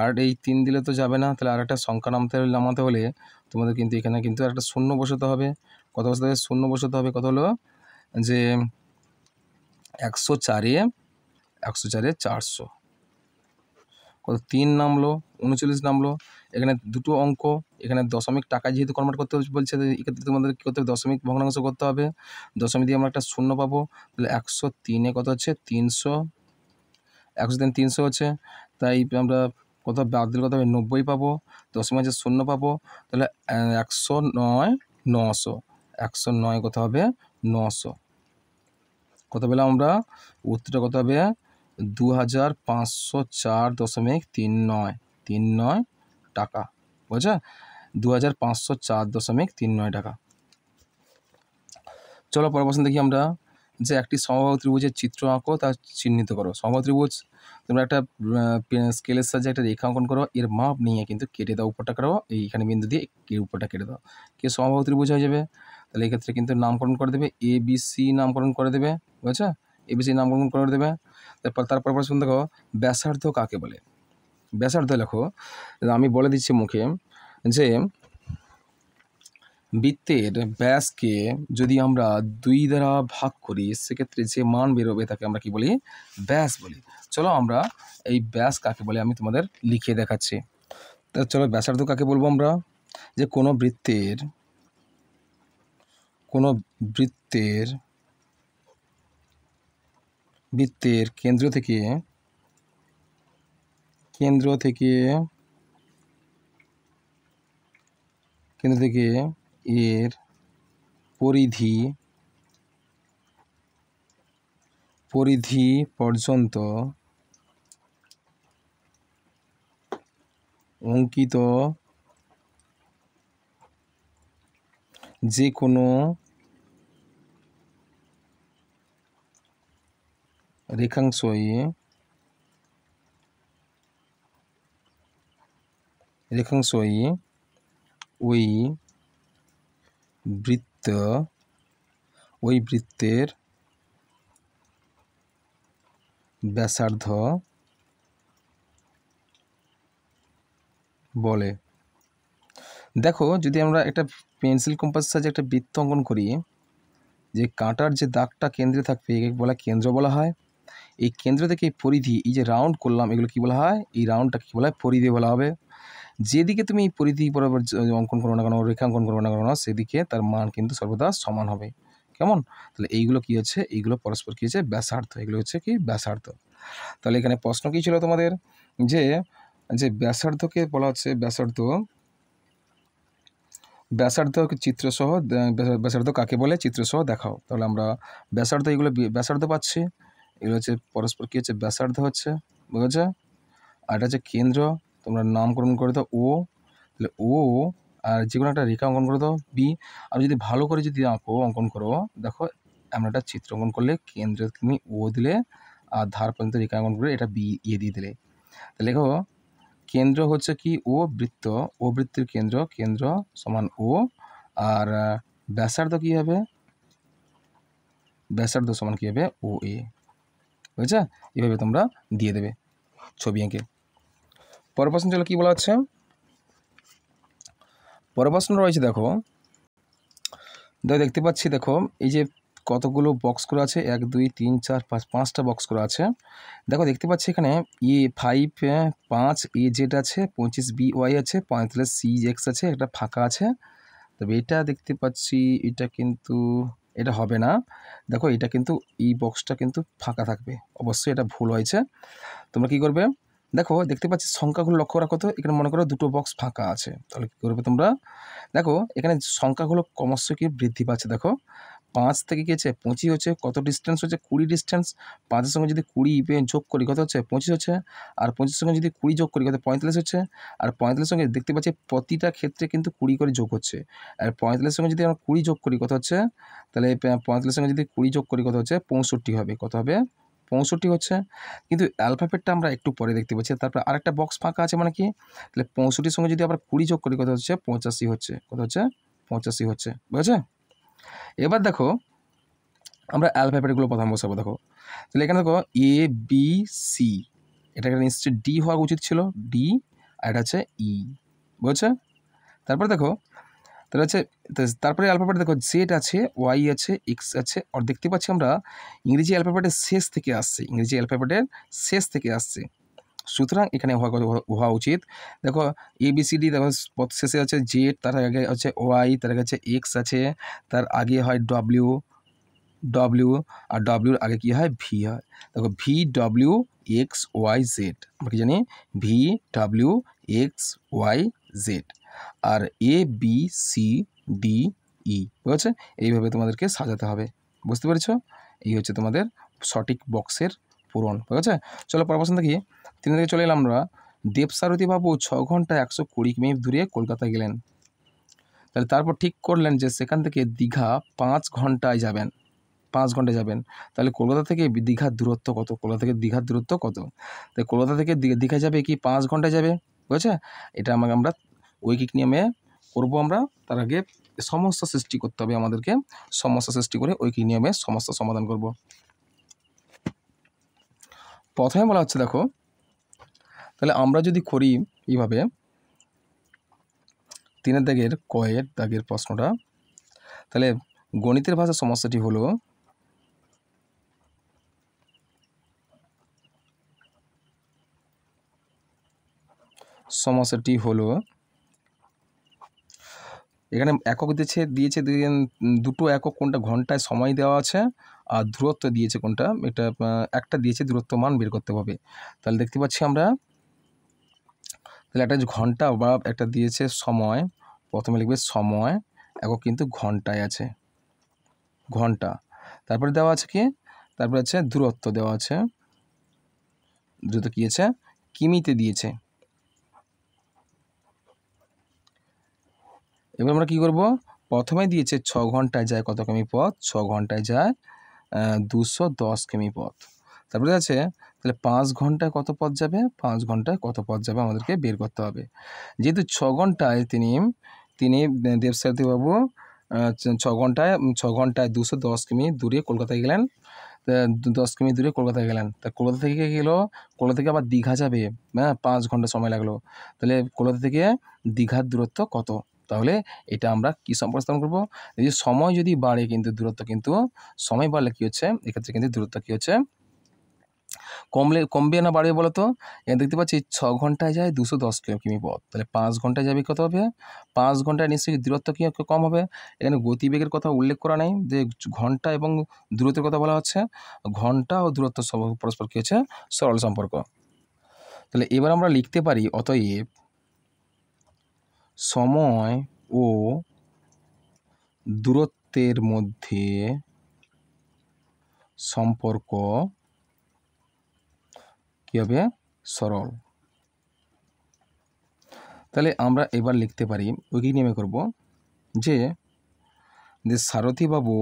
আর এই 3 দিলে তো যাবে না, তাহলে আর একটা সংখ্যা নামাতে হলে তোমাদের কিন্তু এখানে কিন্তু একটা শূন্য বসাতে হবে। কত বসাতে হবে? শূন্য বসাতে হবে। কত হলো যে 104-এ 400, কত 3 নামলো, 39 নামলো। এখানে দুটো অঙ্ক, এখানে দশমিক টাকা যেহেতু কনভার্ট করতে বলছে, এক্ষেত্রে তোমাদের কী করতে হবে? দশমিক ভগ্নাংশ করতে হবে। দশমিক দিয়ে আমরা একটা শূন্য পাবো। তাহলে 103-এ কত হচ্ছে 300, 103 300 হচ্ছে। তাই আমরা কত বাদ দিলে কত হবে 90 পাবো। দশমিক আছে শূন্য পাবো। তাহলে 109 900, 109 কত হবে 900। কত পেলাম আমরা? উত্তরটা কত হবে? 2504.39 টাকা, বুঝছো? 2504.39 টাকা। চলো পরের প্রশ্ন দেখি আমরা যে একটি সমবাহু ত্রিভুজের চিত্র আঁকো, তা চিহ্নিত করো। সমবাহু ত্রিভুজ তোমরা একটা স্কেলের সাহায্যে একটা রেখা অঙ্কন করো, এর মাপ নিয়ে কিন্তু কেটে দাও উপরটা, করো এইখানে বিন্দু দিয়ে উপরটা কেটে দাও, কে সমবাহু ত্রিভুজ হয়ে যাবে। তাহলে এক্ষেত্রে কিন্তু নামকরণ করে দেবে, ABC নামকরণ করে দেবে, বুঝছো? ABC নামকরণ করে দেবে। তারপর প্রশ্ন দেখো ব্যাসার্ধ কাকে বলে। ব্যাসার্ধ লেখো, আমি বলে দিচ্ছি মুখে যে বৃত্তের ব্যাসকে যদি আমরা 2 দ্বারা ভাগ করি, সেক্ষেত্রে যে মান বেরোবে তাকে আমরা কি বলি? ব্যাস বলি। চলো আমরা এই ব্যাস কাকে বলে আমি তোমাদের লিখে দেখাচ্ছি। তা চলো ব্যাসার্ধ কাকে বলবো আমরা? যে কোনো বৃত্তের বৃত্তের কেন্দ্র থেকে এর পরিধি পর্যন্ত অঙ্কিত যে কোনো রেখাংশই ওই বৃত্তের ব্যাসার্ধ বলে। দেখো, যদি আমরা একটা পেন্সিল কম্পাস সাহায্যে একটা বৃত্ত অঙ্কন করি, যে কাঁটার যে দাগটা কেন্দ্রে থাকবে একে বলা কেন্দ্র বলা হয়। এই কেন্দ্র থেকে এই পরিধি, এই যে রাউন্ড করলাম, এগুলো কি বলা হয়? এই রাউন্ডটা কি বলা হয়? পরিধি বলা হবে। যেদিকে তুমি এই পরিধি বরাবর অঙ্কন করো না কেন, রেখা অঙ্কন করো না কেন, সেদিকে তার মান কিন্তু সর্বদা সমান হবে। কেমন? তাহলে এইগুলো কি হচ্ছে? এইগুলো পরস্পর কি হচ্ছে? ব্যাসার্ধ। এগুলো হচ্ছে কি? ব্যাসার্ধ। তাহলে এখানে প্রশ্ন কী ছিল তোমাদের? যে ব্যাসার্ধকে বলা হচ্ছে ব্যাসার্ধ চিত্রসহ, ব্যাসার্ধ কাকে বলে চিত্রসহ দেখাও। তাহলে আমরা ব্যাসার্ধ, এগুলো ব্যাসার্ধ পাচ্ছি। এগুলো হচ্ছে পরস্পর কী হচ্ছে? ব্যাসার্ধ হচ্ছে, বুঝেছে? আর এটা হচ্ছে কেন্দ্র, তোমরা নামকরণ করে দাও ও। তাহলে ও, আর যে কোনো একটা রেখা অঙ্কন করে দাও বি। আর যদি ভালো করে যদি অঙ্কন করো, দেখো আমরা একটা চিত্র অঙ্কন করলে কেন্দ্রে তুমি ও দিলে, আর ধার পর্যন্ত রেখা অঙ্কন করে এটা বি দিয়ে দিলে। তাহলে দেখো, কেন্দ্র হচ্ছে কি? ও বৃত্ত, ও বৃত্তের কেন্দ্র সমান ও, আর ব্যাসার্ধ কী হবে? ব্যাসার্ধ সমান কী হবে? ও এ। বুঝেছে? এভাবে তোমরা দিয়ে দেবে ছবি এঁকে। পরের প্রশ্ন চলো, কী বলা হচ্ছে? পরের প্রশ্ন রয়েছে, দেখো দেখতে পাচ্ছি, দেখো এই যে কতগুলো বক্স করা আছে, 1 2 3 4 5, 5টা বক্স করা আছে। দেখো দেখতে পাচ্ছি এখানে E5 5 AZ আছে, 25 BY আছে, 45 CX আছে, একটা ফাঁকা আছে। তবে এটা দেখতে পাচ্ছি এটা কিন্তু এটা হবে না। দেখো এটা কিন্তু এই বক্সটা কিন্তু ফাঁকা থাকবে, অবশ্যই এটা ভুল হয়েছে। তোমরা কি করবে? দেখো দেখতে পাচ্ছি সংখ্যাগুলো লক্ষ্য রাখো তো, এখানে মনে করো দুটো বক্স ফাঁকা আছে, তাহলে কী করবে তোমরা? দেখো এখানে সংখ্যাগুলো ক্রমশ কি বৃদ্ধি পাচ্ছে। দেখো 5 থেকে কি হচ্ছে? 25 হচ্ছে, কত ডিস্টেন্স হচ্ছে? 20 ডিস্টেন্স। 5-এর সঙ্গে যদি 20 যোগ করি কত হচ্ছে? 25 হচ্ছে। আর 25-এর সঙ্গে যদি 20 যোগ করি কত? 45 হচ্ছে। আর 45-এর সঙ্গে দেখতে পাচ্ছি প্রতিটা ক্ষেত্রে কিন্তু 20 করে যোগ হচ্ছে। আর 45-এর সঙ্গে যদি আমরা 20 যোগ করি কত হচ্ছে? তাহলে 45-এর সঙ্গে যদি 20 যোগ করি কত হচ্ছে? 65 হবে। কত হবে? 65 হচ্ছে। কিন্তু অ্যালফাবেটটা আমরা একটু পরে দেখতে পাচ্ছি। তারপর আরেকটা বক্স ফাঁকা আছে, মানে কি? তাহলে 65-র সঙ্গে যদি আবার 20 যোগ করি কত হচ্ছে? 85 হচ্ছে। কত হচ্ছে? 85 হচ্ছে। বুঝেছে? এবার দেখো আমরা অ্যালফাবেটগুলো প্রথম বসাবো। দেখো তাহলে এখানে দেখো ABC, এটা নিশ্চয়ই ডি হওয়া উচিত ছিল, ডি। আর এটা হচ্ছে ই। বুঝেছে? তারপরে দেখো, তাহলে হচ্ছে তারপরে অ্যালফাবেট দেখো জেড আছে, ওয়াই আছে, এক্স আছে। আর দেখতে পাচ্ছি আমরা ইংরেজি অ্যালফাবেটের শেষ থেকে আসছে, সুতরাং এখানে হওয়া উচিত। দেখো ABCD, দেখো শেষে আছে জেড, তার আগে হচ্ছে ওয়াই, তার আগে হচ্ছে এক্স আছে, তার আগে হয় ডব্লিউ, আর ডব্লিউর আগে কি হয়? ভি হয়। দেখো VWXYZ, আমরা কি জানি? VWXYZ। আর ABCDE, বুঝেছে? এইভাবে তোমাদেরকে সাজাতে হবে। বুঝতে পেরেছো? এই হচ্ছে তোমাদের সঠিক বক্সের পূরণ। বুঝেছে? চলো পরের প্রশ্ন দেখি। 3 থেকে চলে এলাম আমরা। দেবসারথী বাবু 6 ঘন্টায় 120 মিনিট দূরে কলকাতা গেলেন। তাহলে তারপর ঠিক করলেন যে সেখান থেকে দীঘা 5 ঘন্টায় যাবেন। তাহলে কলকাতা থেকে দীঘার দূরত্ব কত? তাই কলকাতা থেকে দীঘা যাবে কি 5 ঘন্টায় যাবে। বুঝেছে? এটা আমরা ঐকিক নিয়মে করব। আমরা তার আগে সমস্যা সৃষ্টি করতে হবে আমাদেরকে। সমস্যা সৃষ্টি করে ঐকিক নিয়মে সমস্যা সমাধান করব। প্রথমে বলা হচ্ছে, দেখো তাহলে আমরা যদি করি এইভাবে, 3 দাগের কয়ের দাগের প্রশ্নটা, তাহলে গণিতের ভাষা সমস্যাটি হলো এখানে একক দিয়েছে দুটো একক, কোনটা ঘন্টায় সময় দেওয়া আছে, আর দূরত্ব দিয়েছে কোনটা, এটা একটা দিয়েছে দূরত্ব মান বের করতে হবে। তাহলে দেখতে পাচ্ছি আমরা, তাহলে একটা ঘন্টা বা একটা দিয়েছে সময়, প্রথমে লিখবে সময়, একক কিন্তু ঘন্টায় আছে, ঘন্টা। তারপরে দেওয়া আছে কি, তারপরে আছে দূরত্ব দেওয়া আছে, দূরত্ব কি আছে, কিমিতে দিয়েছে। এবার আমরা কি করব, প্রথমে দিয়েছে 6 ঘন্টায় যায় কত কিমি পথ, 6 ঘন্টায় যায় 210 কিমি পথ। তারপরে আছে তাহলে 5 ঘন্টায় কত পথ যাবে, 5 ঘন্টায় কত পথ যাবে আমাদেরকে বের করতে হবে। যেহেতু 6 ঘন্টায় তিনি দেবসারথী বাবু 6 ঘন্টায় 210 কিমি দূরে কলকাতায় গেলেন, 10 কিমি দূরে কলকাতায় গেলেন। তা কলকাতা থেকে গেল, কলকাতা থেকে আবার দীঘা যাবে, হ্যাঁ 5 ঘন্টা সময় লাগলো। তাহলে কলকাতা থেকে দীঘার দূরত্ব কত, তাহলে এটা আমরা কি সম্পর্কে স্থাপন করবো, এই যে সময় যদি বাড়ে কিন্তু দূরত্ব কিন্তু, সময় বাড়লে কি হচ্ছে এক্ষেত্রে কিন্তু দূরত্ব কি হচ্ছে কমবে না বাড়বে বলো তো। এখানে দেখতে পাচ্ছি 6 ঘন্টায় যায় 210 কিমি পথ, তাহলে 5 ঘন্টায় যাবে কত হবে, 5 ঘন্টায় নিশ্চয়ই দূরত্ব কি কম হবে। এখানে গতিবেগের কথা উল্লেখ করা নেই, যে ঘন্টা এবং দূরত্বের কথা বলা হচ্ছে, ঘন্টা ও দূরত্ব পরস্পর কি হচ্ছে সরল সম্পর্ক। তাহলে এবার আমরা লিখতে পারি অতএব সময় ও দূরত্বের মধ্যে সম্পর্ক কি হবে, সরল। তাহলে আমরা এবার লিখতে পারি ওই নিয়মে করব, যে সারথীবাবু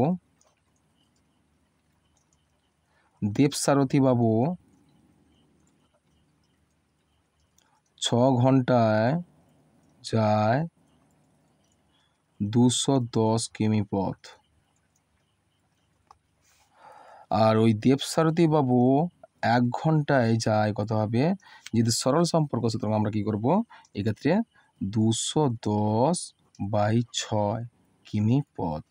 দেবসারথীবাবু 6 ঘন্টায় যায় 210 কিমি পথ, আর ওই দেবসারথীবাবু 1 ঘন্টায় যায় কত হবে, যদি সরল সম্পর্ক সুতরাং আমরা কি করব, এক্ষেত্রে 210/6 কিমি পথ,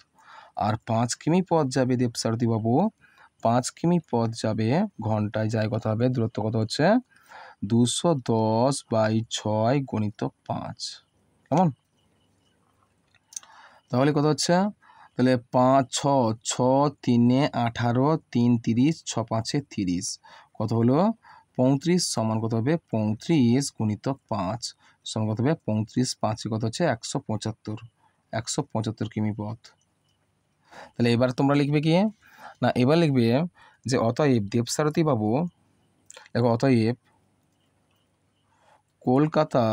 আর 5 কিমি পথ যাবে দেবসারথীবাবু, 5 কিমি পথ যাবে, ঘন্টায় যায় কত হবে, দূরত্ব কত হচ্ছে 210/6 গুণিত 5, কেমন। তাহলে কত হচ্ছে, তাহলে 5 6 3 18 3 30 6 5 30, কত হলো 35 সমান কত হবে 35 গুণিত 5 সমান কত হবে 35 5 কত হচ্ছে 175 কিমি পথ। তাহলে এবার তোমরা লিখবে কি না, এবার লিখবে যে অতএব দেবসারথী বাবু, দেখো অতএব কলকাতা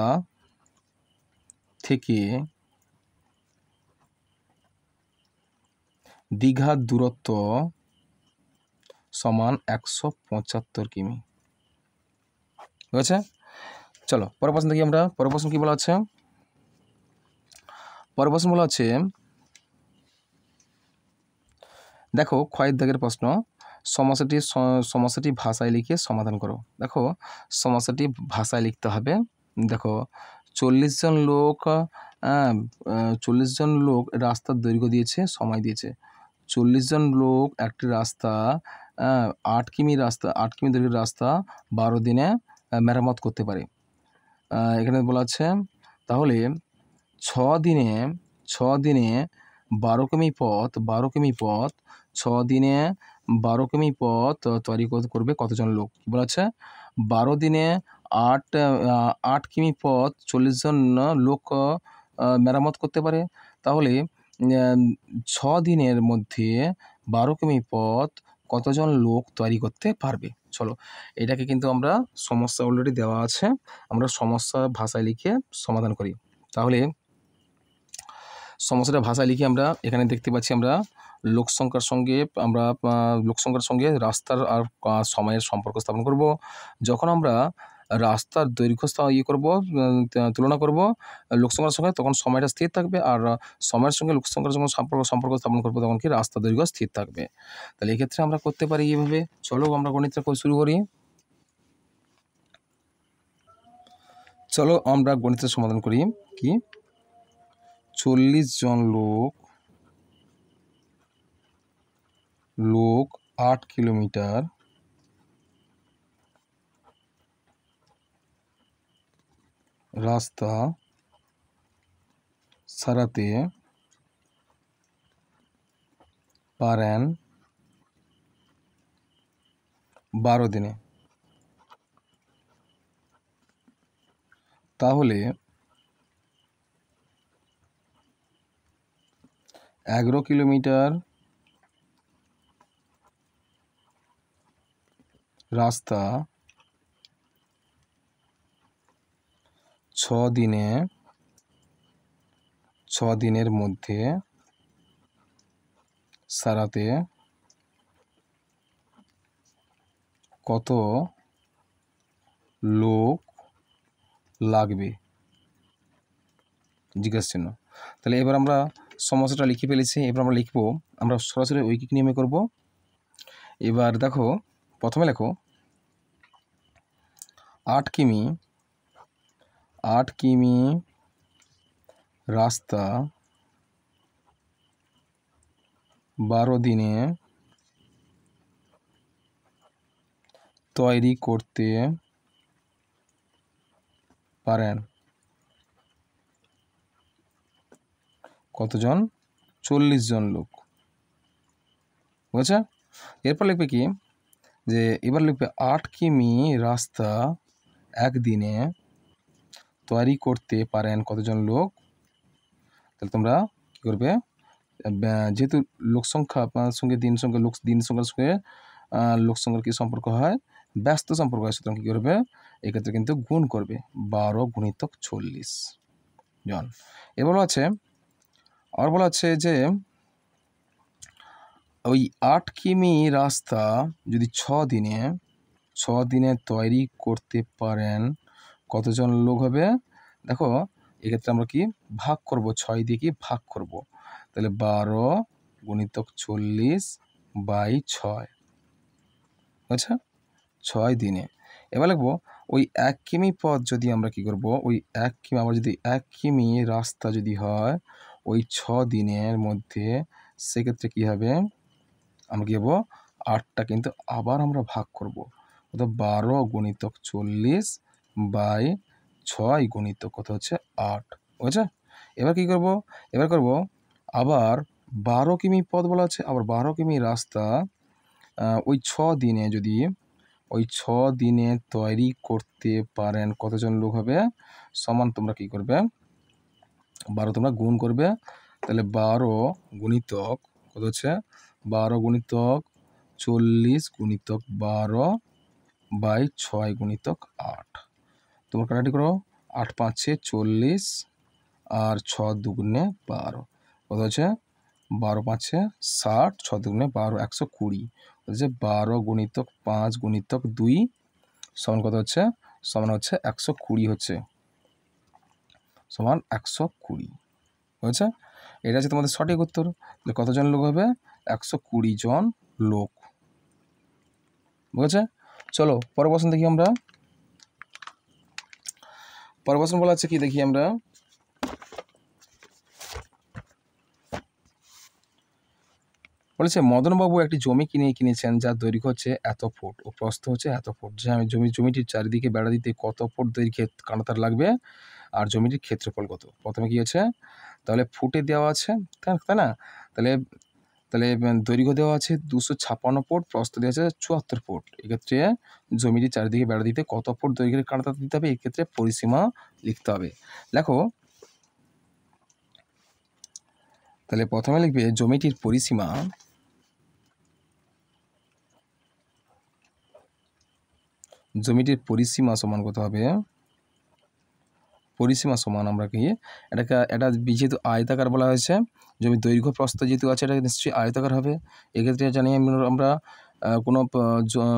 থেকে দীঘার দূরত্ব সমান 175 কিমি, ঠিক আছে। চলো পরের প্রশ্ন দেখি আমরা, পরের প্রশ্ন কি বলা আছে, পরের প্রশ্ন বলা আছে, দেখো ক্ষয়ের দাগের প্রশ্ন, সমস্যাটি ভাষায় লিখে সমাধান করো। দেখো সমস্যাটি ভাষায় লিখতে হবে। দেখো 40 জন লোক 40 জন লোক রাস্তার দৈর্ঘ্য দিয়েছে, সময় দিয়েছে। 40 জন লোক একটি রাস্তা 8 কিমি দৈর্ঘ্যের রাস্তা 12 দিনে মেরামত করতে পারে। এখানে বলা আছে তাহলে 6 দিনে 12 কিমি পথ 6 দিনে 12 কিমি পথ তৈরি করবে কতজন লোক, কি বলা আছে 12 দিনে 8 কিমি পথ 40 জন লোক মেরামত করতে পারে। তাহলে 6 দিনের মধ্যে 12 কিমি পথ কতজন লোক তৈরি করতে পারবে। চলো এটাকে কিন্তু আমরা সমস্যা অলরেডি দেওয়া আছে, আমরা সমস্যা ভাষায় লিখে সমাধান করি। তাহলে সমস্যাটা ভাষায় লিখে আমরা এখানে দেখতে পাচ্ছি, আমরা লোক সংখ্যার সঙ্গে রাস্তার আর সময়ের সম্পর্ক স্থাপন করব। যখন আমরা রাস্তার দৈর্ঘ্য তুলনা করব লোক সংখ্যার সঙ্গে, তখন সময়টা স্থির থাকবে, আর সময়ের সঙ্গে লোক সংখ্যার সঙ্গে সম্পর্ক স্থাপন করবো তখন কি রাস্তার দৈর্ঘ্য স্থির থাকবে। তাহলে এক্ষেত্রে আমরা করতে পারি এইভাবে। চলো আমরা গণিতটা শুরু করি। চলো আমরা গণিতের সমাধান করি। কি 40 জন লোক 8 কিলোমিটার রাস্তা সারাতে পারেন 12 দিনে। তাহলে 11 কিলোমিটার রাস্তা 6 দিনের মধ্যে সারাতে কত লোক লাগবে? জিজ্ঞাসা চিহ্ন। তাহলে এবার আমরা সমস্যাটা লিখে ফেলেছি। এবার আমরা লিখব, আমরা সরাসরি ঐকিক নিয়মে করব। এবার দেখো, প্রথমে লেখো 8 কিমি রাস্তা 12 দিনে তৈরি করতে পারেন কতজন? 40 জন লোক। বুঝেছে? এরপর লিখবে কি, যে এবার লিখবে 8 কিমি রাস্তা একদিনে তৈরি করতে পারেন কতজন লোক। তাহলে তোমরা কি করবে, যেহেতু লোক সংখ্যা আপনার সঙ্গে দিন সংখ্যার সঙ্গে লোক সংখ্যার কি সম্পর্ক হয়? ব্যস্ত সম্পর্ক হয়। সুতরাং কী করবে, এক্ষেত্রে কিন্তু গুণ করবে, 12 গুণিতক 40 জন। এবার বলা আছে যে ওই 8 কিমি রাস্তা যদি 6 দিনে তৈরি করতে পারেন কতজন লোক হবে? দেখো, এক্ষেত্রে আমরা কি ভাগ করব, 6 দিয়ে কি ভাগ করব। তাহলে 12 গুণিতক 40 বাই 6, আচ্ছা 6 দিনে। এবার লিখবো ওই 1 কিমি পথ যদি আমরা কি করব, ওই 1 কিমি আবার যদি 1 কিমি রাস্তা যদি হয় ওই 6 দিনের মধ্যে, সেক্ষেত্রে কি হবে, আমরা কি হবো 8টা কিন্তু আবার আমরা ভাগ করব। অর্থাৎ 12 গুণিতক 40 বাই 6 গুণিতক কত হচ্ছে 8, বুঝেছে? এবার কি করব, এবার করব আবার 12 কিমি পথ বলা আছে, আবার 12 কিমি রাস্তা ওই 6 দিনে যদি ওই 6 দিনে তৈরি করতে পারেন কতজন লোক হবে, সমান তোমরা কি করবে, 12 তোমরা গুণ করবে। তাহলে 12 গুণিতক কত হচ্ছে, 12 গুণিতক 40 গুণিতক 12 বাই 6 গুণিতক 8। তোমরা কাটাকাটি করো, 8 5 40 আর 6 দুগুণে 12 কত হচ্ছে, 12 5 60, 6 দুগুণে 12 120 হচ্ছে। 12 গুণিতক 5 গুণিতক 2 সমান কত হচ্ছে, সমান হচ্ছে 120 হচ্ছে, সমান 120 হয়েছে। এটা হচ্ছে তোমাদের সঠিক উত্তর। কতজন লোক হবে, 120 জন লোক। বুঝেছে? চলো পরের প্রশ্ন দেখি আমরা। পরের প্রশ্ন বলা আছে কি, দেখি আমরা। বলেছে মদনবাবু একটি জমি কিনেছেন যার দৈর্ঘ্য হচ্ছে এত ফুট ও প্রস্থ হচ্ছে এত ফুট। যে আমি জমিটির চারিদিকে বেড়া দিতে কত ফুট দৈর্ঘ্যে কাঁটাতার লাগবে আর জমিটির ক্ষেত্রফল কত। প্রথমে কি আছে, তাহলে ফুটে দেওয়া আছে, তাই না? তাহলে দৈর্ঘ্য দেওয়া আছে 256 ফুট, প্রস্থ দেওয়া আছে 74 ফুট। এক্ষেত্রে জমিটির চারিদিকে বেড়া দিতে কত ফুট দৈর্ঘ্যের কাঁটাতার দিতে হবে, এক্ষেত্রে পরিসীমা লিখতে হবে। দেখো, তাহলে প্রথমে লিখবে জমিটির পরিসীমা, জমিটির পরিসীমা সমান কত হবে, পরিসীমা সমান আমরা কি এটা যেহেতু আয়তাকার বলা হয়েছে, জমির দৈর্ঘ্য প্রস্থ যেহেতু আছে এটা নিশ্চয়ই আয়তাকার হবে। এক্ষেত্রে জানি আমরা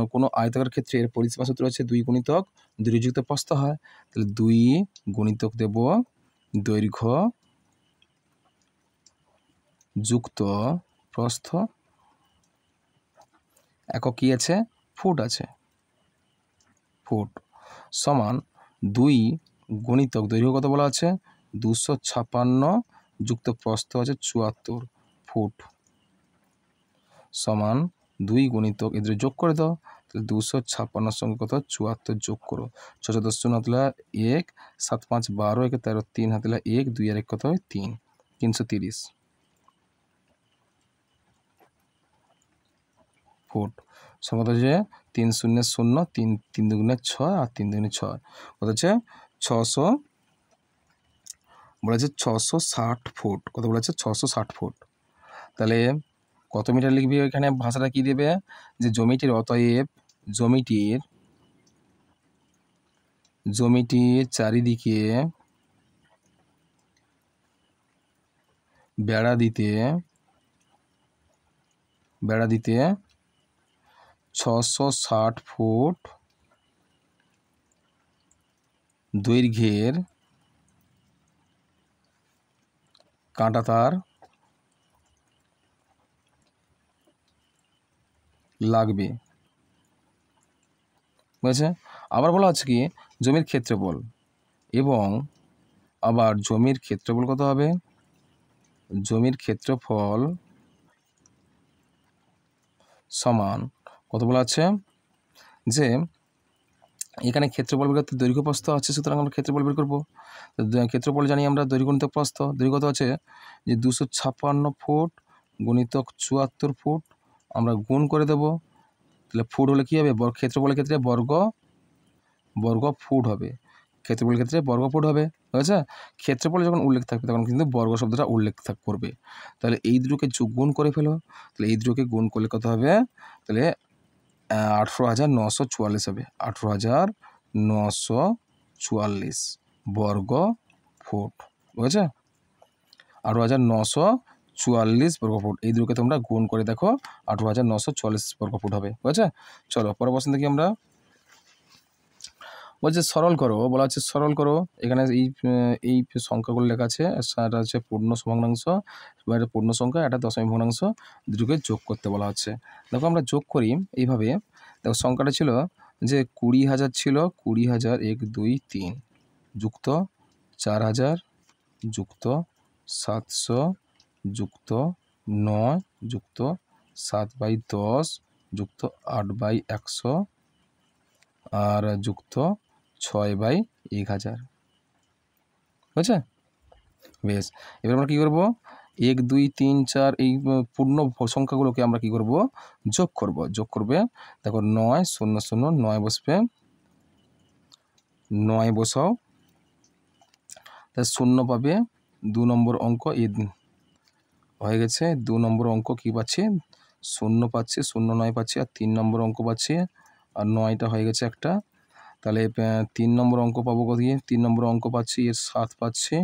কোনো আয়তাকার ক্ষেত্রে এর পরিসীমা সূত্র হচ্ছে 2 গুণিতক দৈর্ঘ্যযুক্ত প্রস্থ হয়। তাহলে 2 গুণিতক দেব দৈর্ঘ্য যুক্ত প্রস্থ, একক কি আছে, ফুট আছে, ফুট, সমান 2 গুণিতক দৈর্ঘ্য কত বলা আছে 256 যুক্ত প্রস্থ আছে 74 ফুট, সমান 2 গুণিতক এদের যোগ করে দাও। তাহলে 256 সঙ্গে কত 74 যোগ করো, 6 10 শূন্য হাতলা 1, 7 5 12, 1 13, 3 হাতলা 1, 2 আর 1 কত হয় 3, 330 ফুট, সমান হচ্ছে 3 শূন্য 0, 3 3 দুগুণে 6 আর 3 দুগুণে 6 কত হচ্ছে 600, বলেছে 660 ফুট। কত বলেছে 660 ফুট। তাহলে কত মিটার লিখবি এখানে? ভাষাটা কি দেবে যে জমিটির, অতএব জমিটির চারিদিকে বেড়া দিতে 660 ফুট দৈর্ঘ্যের কাঁটাতার লাগবে। বুঝেছে? আবার বলা হচ্ছে কি জমির ক্ষেত্রফল, এবং আবার জমির ক্ষেত্রফল কত হবে? জমির ক্ষেত্রফল সমান কত বলা আছে যে এখানে ক্ষেত্রফল বের করতে দৈর্ঘ্য প্রস্থ আছে, সুতরাং আমরা ক্ষেত্রফল বের করবো। ক্ষেত্রফল জানি আমরা দৈর্ঘ্য গুণিতক প্রস্থ। দৈর্ঘ্য কত আছে যে 256 ফুট গুণিতক 74 ফুট, আমরা গুণ করে দেব। তাহলে ফুট হলে কী হবে? ক্ষেত্রফলের ক্ষেত্রে বর্গ ফুট হবে, ক্ষেত্রফলের ক্ষেত্রে বর্গ ফুট হবে। বুঝেছে? ক্ষেত্রফলে যখন উল্লেখ থাকবে তখন কিন্তু বর্গ শব্দটা উল্লেখ করবে। তাহলে এই দুটোকে গুণ করে ফেলো। তাহলে এই দুটোকে গুণ করলে কত হবে? তাহলে 18,944 হবে। 18,944 বর্গ ফুট। বুঝেছে? 18,944 বর্গ ফুট। এই দুটোকে তোমরা গুণ করে দেখো, 18,944 বর্গ ফুট হবে। বুঝেছে? চলো পরের প্রশ্ন দেখি আমরা। বলছে সরল করো, বলা হচ্ছে সরল করো। এখানে এই সংখ্যাগুলো লেখা আছে, এটা হচ্ছে পূর্ণ ভগ্নাংশ, এটা পূর্ণ সংখ্যা, এটা দশমিক ভগ্নাংশ, দুটোকে যোগ করতে বলা হচ্ছে। দেখো আমরা যোগ করি এইভাবে। দেখো সংখ্যাটা ছিল যে 20,000 ছিল, 20,000 1 2 3 যুক্ত 4,000 যুক্ত 700 যুক্ত 9 যুক্ত 7/10 যুক্ত 8/100 আর যুক্ত 6/1000। বুঝছে? বেশ, এবার আমরা কী করবো? 1 2 3 4 এই পূর্ণ সংখ্যাগুলোকে আমরা কী করব? যোগ করবে। দেখো 9 0 0 9 বসবে, 9 বসাও, তা 0 পাবে। 2 নম্বর অঙ্ক হয়ে গেছে। 2 নম্বর অঙ্ক কী পাচ্ছি? 0 পাচ্ছি, 0 9 পাচ্ছি, আর 3 নম্বর অঙ্ক পাচ্ছি, আর 9টা হয়ে গেছে একটা। তাহলে 3 নম্বর অঙ্ক পাবো কত? 3 নম্বর অঙ্ক পাচ্ছি, এর 7 পাচ্ছি,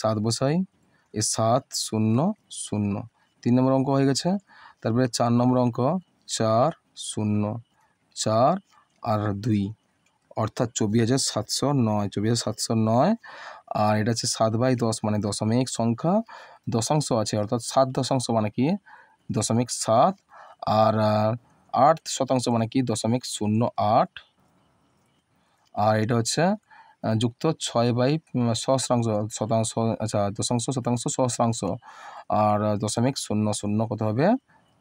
7 বসাই, এর 7 0 0, 3 নম্বর অঙ্ক হয়ে গেছে। তারপরে 4 নম্বর অঙ্ক 4 0 4 আর 2, অর্থাৎ 24,709, 24,709। আর এটা হচ্ছে 7/10 মানে দশমিক সংখ্যা, দশাংশ আছে, অর্থাৎ 7 দশাংশ মানে কি 0.7, আর 8 শতাংশ মানে কি 0.08, আর এটা হচ্ছে যুক্ত 6/সহস্রাংশ শতাংশ, আচ্ছা দশাংশ শতাংশ সহস্রাংশ, আর 0.00 কত হবে?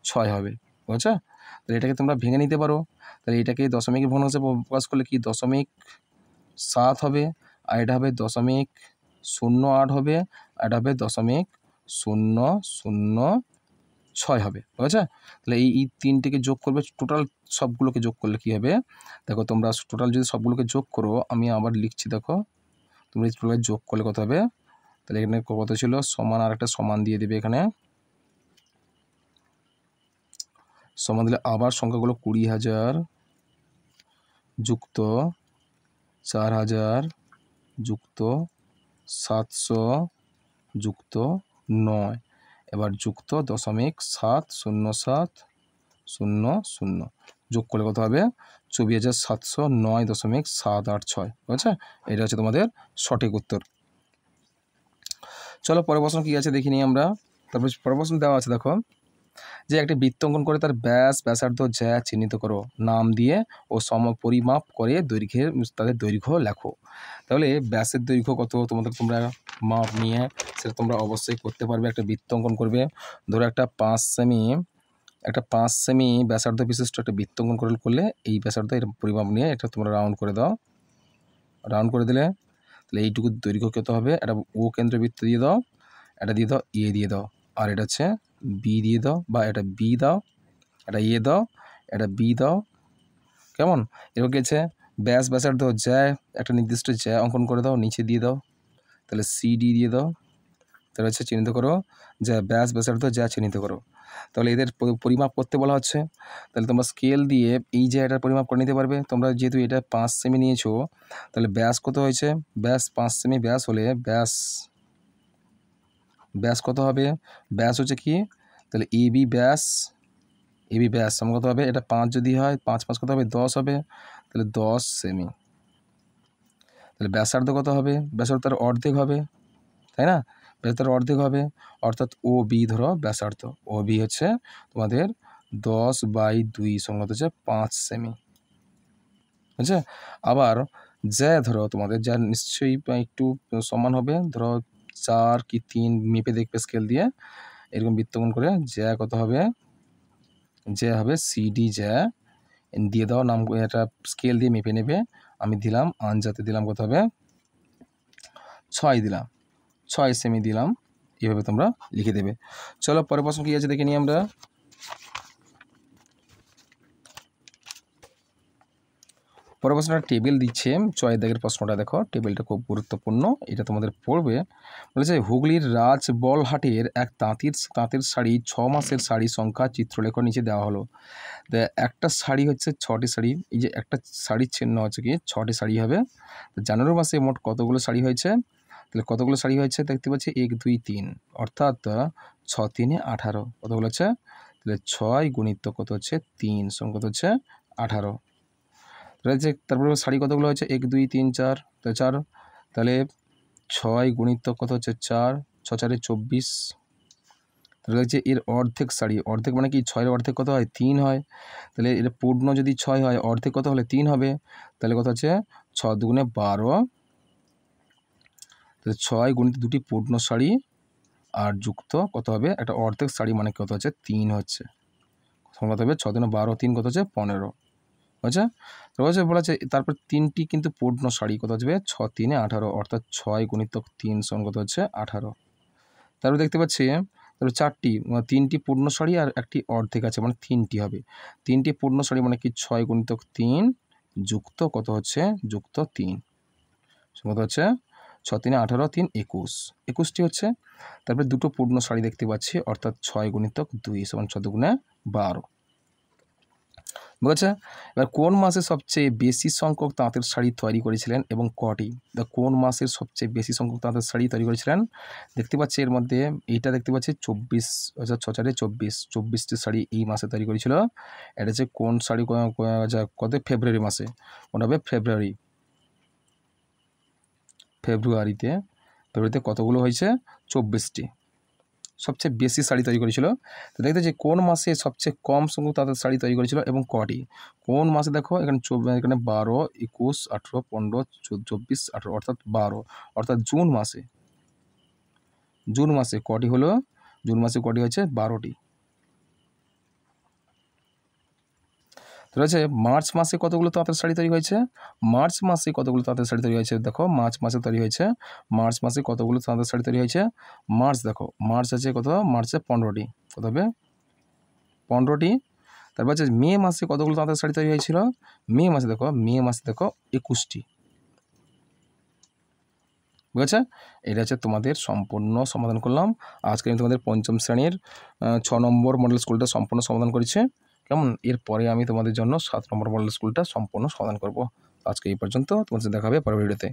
6 হবে। বুঝছো? তাহলে এটাকে তোমরা ভেঙে নিতে পারো। তাহলে এটাকে দশমিক ভগ্নাংশে প্রকাশ করলে কি 0.7 হবে, আর এটা হবে 0.08 হবে, আর এটা হবে 0.006 হবে। বুঝছো? তাহলে এই তিনটেকে যোগ করবে, টোটাল সবগুলোকে যোগ করলে কি হবে? দেখো তোমরা টোটাল যদি সবগুলোকে যোগ করো, আমি আবার লিখছি, দেখো তোমরা টোটাল যোগ করলে কত হবে? তাহলে এখানে কত ছিল? সমান, আর একটা সমান দিয়ে দেবে এখানে, সমান দিলে আবার সংখ্যাগুলো 20,000 যুক্ত 4,000 যুক্ত 700 যুক্ত 9, এবার যুক্ত 0.70700 যোগ করলে কত হবে? 24,709.786। বুঝেছে? এটা হচ্ছে তোমাদের সঠিক উত্তর। চলো পরের প্রশ্ন কী আছে দেখি নিই আমরা। তারপরে পরের প্রশ্ন দেওয়া আছে, দেখো যে একটি বৃত্ত অঙ্কন করে তার ব্যাসার্ধ জ্যা চিহ্নিত করো, নাম দিয়ে ও পরিমাপ করে তাদের দৈর্ঘ্য লেখো। তাহলে ব্যাসের দৈর্ঘ্য কত তোমরা মাপ নিয়ে সেটা তোমরা অবশ্যই করতে পারবে। একটা বৃত্ত অঙ্কন করবে, ধরো একটা 5 সেমি ব্যাসার্ধ বিশিষ্ট একটা বৃত্ত অঙ্কন করলে এই ব্যাসার্ধ এর পরিমাপ নিয়ে এটা তোমরা রাউন্ড করে দাও। রাউন্ড করে দিলে তাহলে এইটুকু দৈর্ঘ্য কত হবে? একটা ও কেন্দ্রবৃত্ত দিয়ে দাও, এটা দিয়ে দাও, এ দিয়ে দাও, আর এটা হচ্ছে বি দিয়ে দাও, বা এটা বি দাও, এটা এ দাও, এটা বি দাও, কেমন? এবার গেছে ব্যাসার্ধ জ্যা, একটা নির্দিষ্ট জ্যা অঙ্কন করে দাও, নিচে দিয়ে দাও, তাহলে সিডি দিয়ে দাও। তাহলে হচ্ছে চিহ্নিত করো যে ব্যাসার্ধ জ্যা চিহ্নিত করো। তাহলে এদের পরিমাপ করতে বলা হচ্ছে। তাহলে তোমরা স্কেল দিয়ে এই জায়গাটার পরিমাপ করে নিতে পারবে। তোমরা যেহেতু এটা 5 সেমি নিয়েছো, তাহলে ব্যাস কত হয়েছে? ব্যাস 5 সেমি ব্যাস হলে ব্যাস কত হবে? ব্যাস হচ্ছে কি? তাহলে এবি ব্যাস সমান কত হবে? এটা 5 যদি হয়, 5 5 কত হবে? 10 হবে। তাহলে 10 সেমি। তাহলে ব্যাসার্ধ কত হবে? ব্যাসার্ধ তার অর্ধেক হবে, তাই না? ব্যাসার্ধ অর্ধেক হবে, অর্থাৎ ও বি ধরো ব্যাসার্ধ। ও বি হচ্ছে তোমাদের 10/2 সমান হচ্ছে 5 সেমি। বুঝছে? আবার জ্যা ধরো তোমাদের, যা নিশ্চয়ই একটু সমান হবে, ধরো 4 কি 3 মেপে দেখবে স্কেল দিয়ে, এরকম বৃত্তকোণ করে। জ্যা কত হবে? জ্যা হবে সিডি জ্যা দিয়ে দাও, নাম এটা স্কেল দিয়ে মেপে নেবে। আমি দিলাম আনজাতে দিলাম কত হবে? 6 দিলাম, 6 সেমি দিলাম। এভাবে তোমরা লিখে দেবে। চলো পরের প্রশ্ন কী আছে দেখে নিই আমরা। পরের প্রশ্নটা টেবিল দিচ্ছে, 6 দাগের প্রশ্নটা দেখো, টেবিলটা খুব গুরুত্বপূর্ণ, এটা তোমাদের পড়বে। বলেছে হুগলির রাজবলহাটের এক তাঁতের শাড়ি 6 মাসের শাড়ি সংখ্যা চিত্রলেখ নিচে দেওয়া হলো। একটা শাড়ি হচ্ছে 6টি শাড়ি, এই যে একটা শাড়ির চিহ্ন হচ্ছে কি 6টি শাড়ি হবে। জানুয়ারি মাসে মোট কতগুলো শাড়ি হয়েছে? তাহলে কতগুলো শাড়ি হয়েছে দেখতে পাচ্ছি 1 2 3, অর্থাৎ 6 3 18। কতগুলো হচ্ছে? তাহলে 6 গুণিত কত হচ্ছে? 3 সমান কত হচ্ছে? 18। তাহলে তারপরে শাড়ি কতগুলো হচ্ছে? 1 2 3 4, তাহলে 4। তাহলে 6 গুণিত কত হচ্ছে? 4, 6 4 24। তাহলে হচ্ছে এর অর্ধেক শাড়ি, অর্ধেক মানে কি 6 এর অর্ধেক কত হয়? 3 হয়। তাহলে এটা পূর্ণ যদি 6 হয়, অর্ধেক কত হলে 3 হবে। তাহলে কত হচ্ছে? 6 দুগুণে 12। তাহলে 6 গুণিত দুটি পূর্ণ শাড়ি আর যুক্ত কত হবে? একটা অর্ধেক শাড়ি মানে কত হচ্ছে? 3 হচ্ছে। কত হবে? 6 দুগুণে 12, 3 কত হচ্ছে? 15। বুঝছে? তো বলেছে তারপর 3টি কিন্তু পূর্ণ শাড়ি কত হচ্ছে? 6 3 18, অর্থাৎ 6 গুণিত 3 সমান কত হচ্ছে? 18। তারপর দেখতে পাচ্ছি তারপর 3টি পূর্ণ শাড়ি আর একটি অর্ধেক আছে, মানে 3টি হবে। 3টি পূর্ণ শাড়ি মানে কি 6 গুণিত 3 যুক্ত কত হচ্ছে? যুক্ত 3 কত হচ্ছে? 6 3 18, 3 21, 21টি হচ্ছে। তারপরে দুটো পূর্ণ শাড়ি দেখতে পাচ্ছি, অর্থাৎ 6 গুণিত 2 সমান 6 দুগুণে 12। বুঝেছে? এবার কোন মাসে সবচেয়ে বেশি সংখ্যক তাঁতের শাড়ি তৈরি করেছিলেন এবং কটি? কোন মাসের সবচেয়ে বেশি সংখ্যক তাঁতের শাড়ি তৈরি করেছিলেন? দেখতে পাচ্ছি এর মধ্যে এইটা দেখতে পাচ্ছি 24, অর্থাৎ 6 4 24, 24টি শাড়ি এই মাসে তৈরি করেছিল। এটা হচ্ছে কোন শাড়ি? কত? ফেব্রুয়ারি মাসে। কোন হবে? ফেব্রুয়ারিতে কতগুলো হয়েছে? 24টি। সবচেয়ে বেশি শাড়ি তৈরি করেছিল। তো দেখতে যে কোন মাসে সবচেয়ে কম সংখ্যক তাঁতের শাড়ি তৈরি করেছিল এবং কটি? কোন মাসে দেখো এখানে এখানে 12 21 18 15 24 18, অর্থাৎ 12, অর্থাৎ জুন মাসে কটি হলো? জুন মাসে কটি হয়েছে? 12টি। রয়েছে মার্চ মাসে কতগুলো তাঁতের শাড়ি তৈরি হয়েছে? মার্চ মাসে কতগুলো তাঁতের শাড়ি তৈরি হয়েছে? দেখো মার্চ মাসে তৈরি হয়েছে। মার্চ মাসে কতগুলো তাঁতের শাড়ি তৈরি হয়েছে? দেখো মার্চ আছে কত? মার্চে 15টি। কত হবে? 15টি। তারপর হচ্ছে মে মাসে কতগুলো তাঁতের শাড়ি তৈরি হয়েছিল? মে মাসে দেখো 21টি। বুঝেছে? এটা হচ্ছে তোমাদের সম্পূর্ণ সমাধান করলাম। আজকে আমি তোমাদের 5ম শ্রেণীর 6 নম্বর মডেল স্কুলটা সম্পূর্ণ সমাধান করেছি। কেমন? এরপরে আমি তোমাদের জন্য 7 নম্বর মডেল স্কুলটা সম্পূর্ণ সমাধান করব। আজকে এই পর্যন্ত, তোমাদের সাথে দেখা হবে পরের ভিডিওতে।